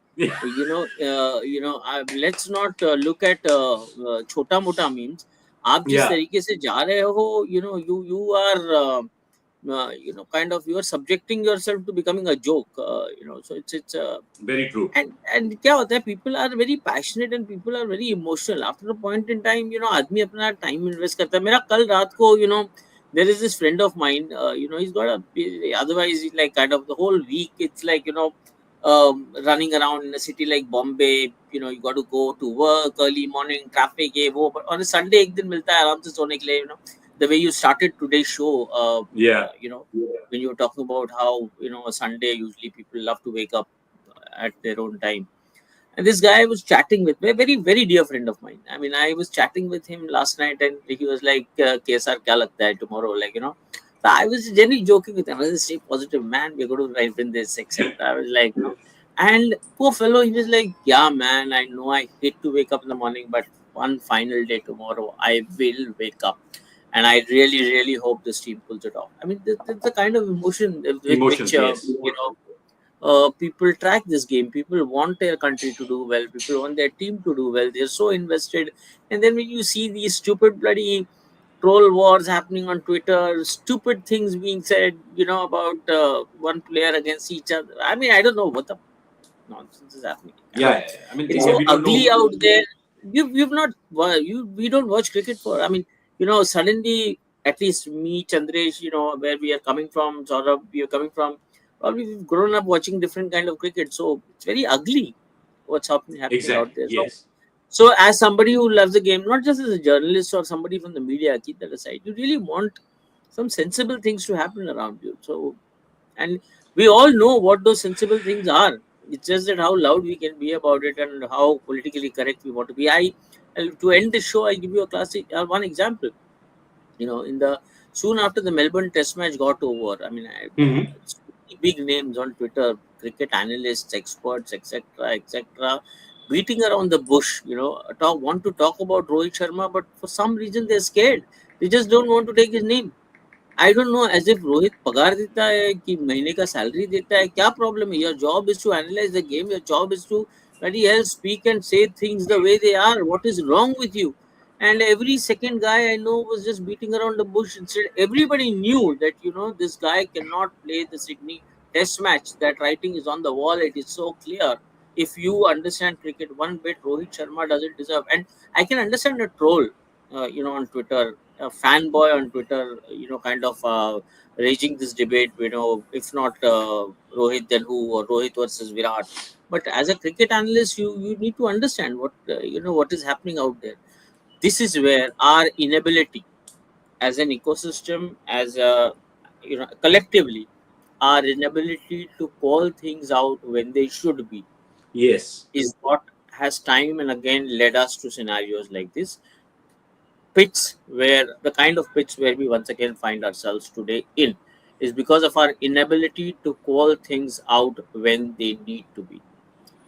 Let's not look at छोटा मोटा memes. आप जिस Yeah, तरीके से जा रहे हो, you are kind of, you are subjecting yourself to becoming a joke. So it's very true. and क्या होता है, people are very passionate and people are very emotional. After a point in time, आदमी अपना time invest करता है. मेरा कल रात को, there is this friend of mine, he's got otherwise he's like kind of the whole week it's like, running around in a city like Bombay. You got to go to work early morning, traffic, ये वो. But on a Sunday एक दिन मिलता है आराम से सोने के लिए. The way you started today's show, Yeah. when you were talking about how, a Sunday usually people love to wake up at their own time. And this guy I was chatting with, a very, very dear friend of mine. I mean, I was chatting with him last night and he was like, KSR, kya lagta hai tomorrow? Like, So I was generally joking with him. I was, stay positive, man, we're going to win this, etc. I was like, And poor fellow, he was like, yeah, man, I know I hate to wake up in the morning, but one final day tomorrow, I will wake up. And I really, really hope this team pulls it off. I mean, that's the kind of emotion with Emotions, which, yes. people track this game. People want their country to do well. People want their team to do well. They're so invested. And then when you see these stupid bloody troll wars happening on Twitter, stupid things being said, about one player against each other. I mean, I don't know what the nonsense is happening. Yeah. I mean, It's so we don't ugly know. out there. You've not we don't watch cricket for. I mean, suddenly, at least me, Chandresh, where we are coming from, Saurabh, we are coming from. Probably we've grown up watching different kind of cricket, so it's very ugly what's happening out Exactly. there. Yes. So as somebody who loves the game, not just as a journalist or somebody from the media, keep that aside. You really want some sensible things to happen around you. So, and we all know what those sensible things are. It's just that how loud we can be about it and how politically correct we want to be. To end the show, I give you a classic one example. In the soon after the Melbourne Test match got over, I mean, so many big names on Twitter, cricket analysts, experts, etc., etc., beating around the bush. Want to talk about Rohit Sharma, but for some reason they're scared. They just don't want to take his name. I don't know, as if Rohit पगार देता है कि महीने का salary देता है, क्या problem है? Your job is to analyze the game. Your job is to bloody hell speak and say things the way they are. What is wrong with you? And every second guy I know was just beating around the bush. Instead, everybody knew that this guy cannot play the Sydney Test match. That writing is on the wall. It is so clear. If you understand cricket one bit, Rohit Sharma doesn't deserve. And I can understand a troll, on Twitter, a fanboy on Twitter, kind of raging this debate. If not Rohit, then who? Or Rohit versus Virat. But as a cricket analyst, you need to understand what is happening out there. This is where our inability as an ecosystem, as a collectively, our inability to call things out when they should be, Yes. is what has time and again led us to scenarios like this. The kind of pitch where we once again find ourselves today in, is because of our inability to call things out when they need to be.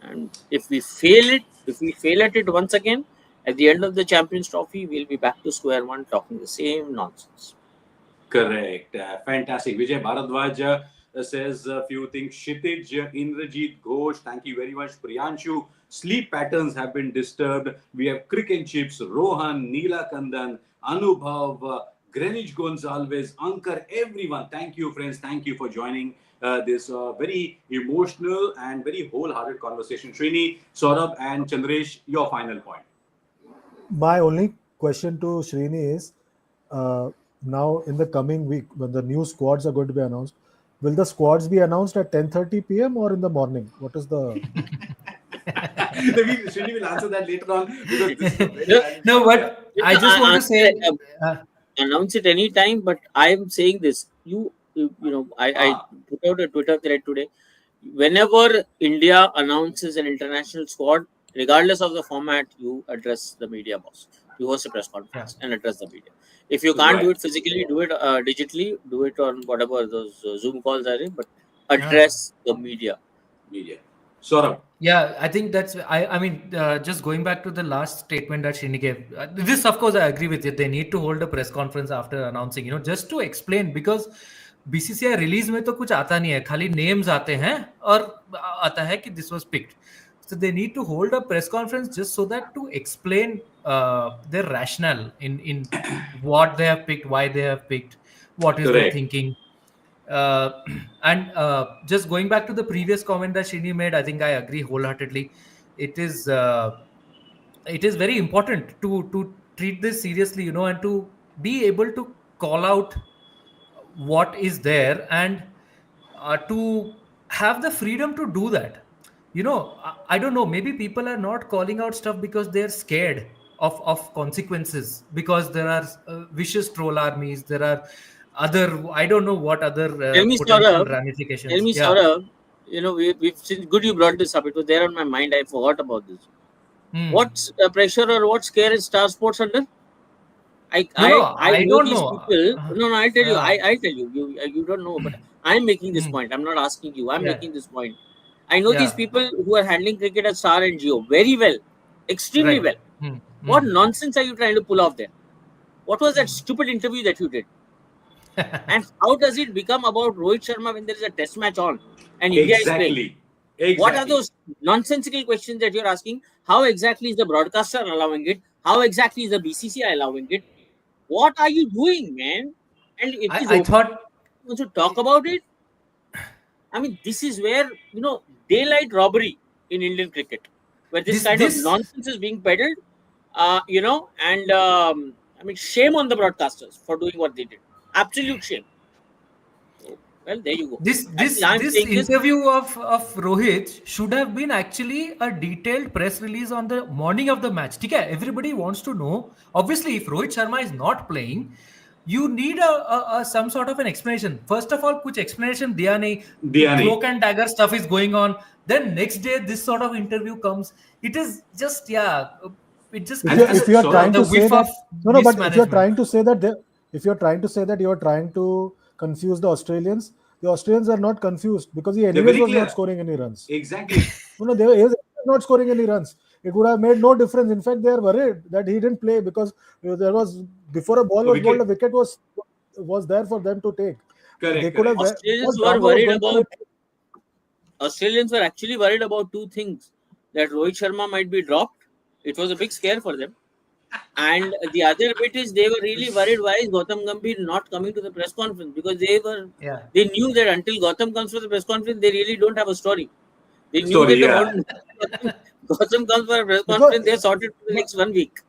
And if we fail at it once again, at the end of the Champions Trophy, we'll be back to square one talking the same nonsense. Correct. Fantastic. Vijay Bharadwaj says a few things. Kshitij, Indrajit Ghosh, thank you very much. Priyanshu, sleep patterns have been disturbed. We have Crick and Chips, Rohan, Neela Kandan, Anubhav, Greenwich Gonzalez, Ankar, everyone. Thank you, friends. Thank you for joining this very emotional and very wholehearted conversation. Srini, Saurabh, and Chandresh, your final point. My only question to Srini is, now in the coming week, when the new squads are going to be announced, will the squads be announced at 10:30 p.m. or in the morning? What is the... Maybe Srini will answer that later on, because this is a very valid No, point. but I just want to say, Announce it anytime, but I'm saying this. I put out a Twitter thread today. Whenever India announces an international squad, regardless of the format, you address the media boss. you host a press conference and address the media. If you can't do it physically, do it digitally, do it on whatever those Zoom calls are in, but address the media. Saurabh. Yeah, I think that's. I mean, just going back to the last statement that Srini gave. This, of course, I agree with it. They need to hold a press conference after announcing. Just to explain, because BCCI release में तो कुछ आता नहीं है, खाली names आते हैं और आता है कि this was picked. So they need to hold a press conference just so that to explain their rationale in what they have picked, why they have picked, what is their thinking. And just going back to the previous comment that Srini made, I think I agree wholeheartedly. It is very important to treat this seriously, and to be able to call out what is there, and to have the freedom to do that. I don't know, maybe people are not calling out stuff because they're scared of consequences, because there are vicious troll armies, there are other, I don't know what other potential ramifications. Tell me, Saurabh, we've since good you brought this up. It was there on my mind. I forgot about this. What pressure or what scare is Star Sports under? I know these people. No, I'll tell you. I'll tell you. You don't know, but I'm making this point. I'm not asking you. I'm making this point. I know these people who are handling cricket at Star and Geo very well, extremely well. What nonsense are you trying to pull off there? What was that stupid interview that you did? And how does it become about Rohit Sharma when there is a test match on and India is playing? What are those nonsensical questions that you're asking? How exactly is the broadcaster allowing it? How exactly is the BCCI allowing it? What are you doing, man? And if I thought you want to talk about it, I mean, this is where daylight robbery in Indian cricket, where this kind of nonsense is being peddled. And I mean, shame on the broadcasters for doing what they did. Absolute shame. Well, there you go. This interview of Rohit should have been actually a detailed press release on the morning of the match. Okay, everybody wants to know. Obviously, if Rohit Sharma is not playing, you need a some sort of an explanation. First of all, kuch explanation diya nahi. Cloak and dagger stuff is going on. Then next day, this sort of interview comes. It is just it just. If you are trying to say that, but if you are trying to say that if you're trying to say that you're trying to confuse the Australians are not confused because he anyway was not scoring any runs. Exactly. He was not scoring any runs. It would have made no difference. In fact, they are worried that he didn't play because there was, before a ball was bowled, a wicket was there for them to take. Australians were actually worried about two things. That Rohit Sharma might be dropped. It was a big scare for them. And the other bit is they were really worried why is Gautam Gambhir not coming to the press conference, because they knew that until Gautam comes for the press conference, they really don't have a story. They knew that Gautam comes for a press conference, they sorted for the next 1 week.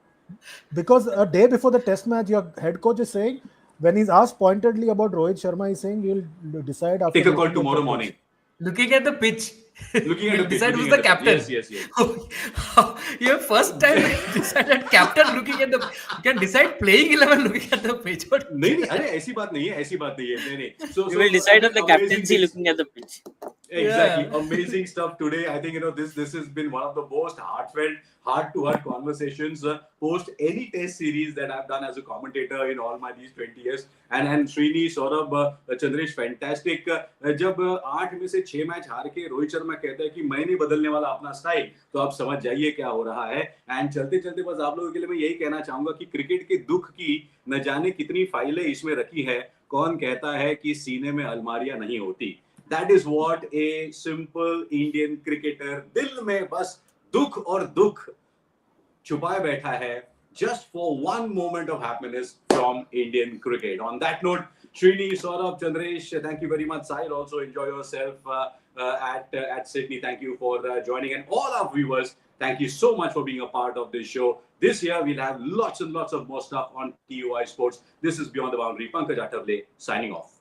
Because a day before the test match, your head coach is saying, when he's asked pointedly about Rohit Sharma, he's saying we'll decide after. Take a call tomorrow morning. Looking at the pitch. Looking at the pitch. Decide who's the captain. Yes. Your first time decided captain looking at the. You can decide playing 11 looking at the pitch. नहीं, ऐसी बात नहीं है. So you will decide on the captaincy looking at the pitch. Exactly. Amazing stuff today. I think this has been one of the most heartfelt, heart-to-heart conversations post any test series that I've done as a commentator in all these 20 years. And Srini, Saurabh, Chandresh, fantastic. जब 8 में से 6 match हार के रोहित शर्मा कहता है कि मैं नहीं बदलने वाला अपना स्टाइल, तो आप समझ जाइए क्या हो रहा है. एंड चलते चलते बस आप लोगों के लिए मैं यही कहना चाहूंगा कि क्रिकेट के दुख की न जाने कितनी फाइलें इसमें रखी है. कौन कहता है कि सीने में अलमारियां नहीं होती. That is what a simple Indian cricketer दिल में बस दुख और दुख छुपाए बैठा है, just for one moment of happiness from Indian cricket. On that note, Srini, Saurabh, Chandresh, thank you very much. Sahil, also enjoy yourself at Sydney. Thank you for joining, and all our viewers, thank you so much for being a part of this show. This year we'll have lots and lots of more stuff on TUI Sports. This is Beyond the Boundary. Pankaj Athavale signing off.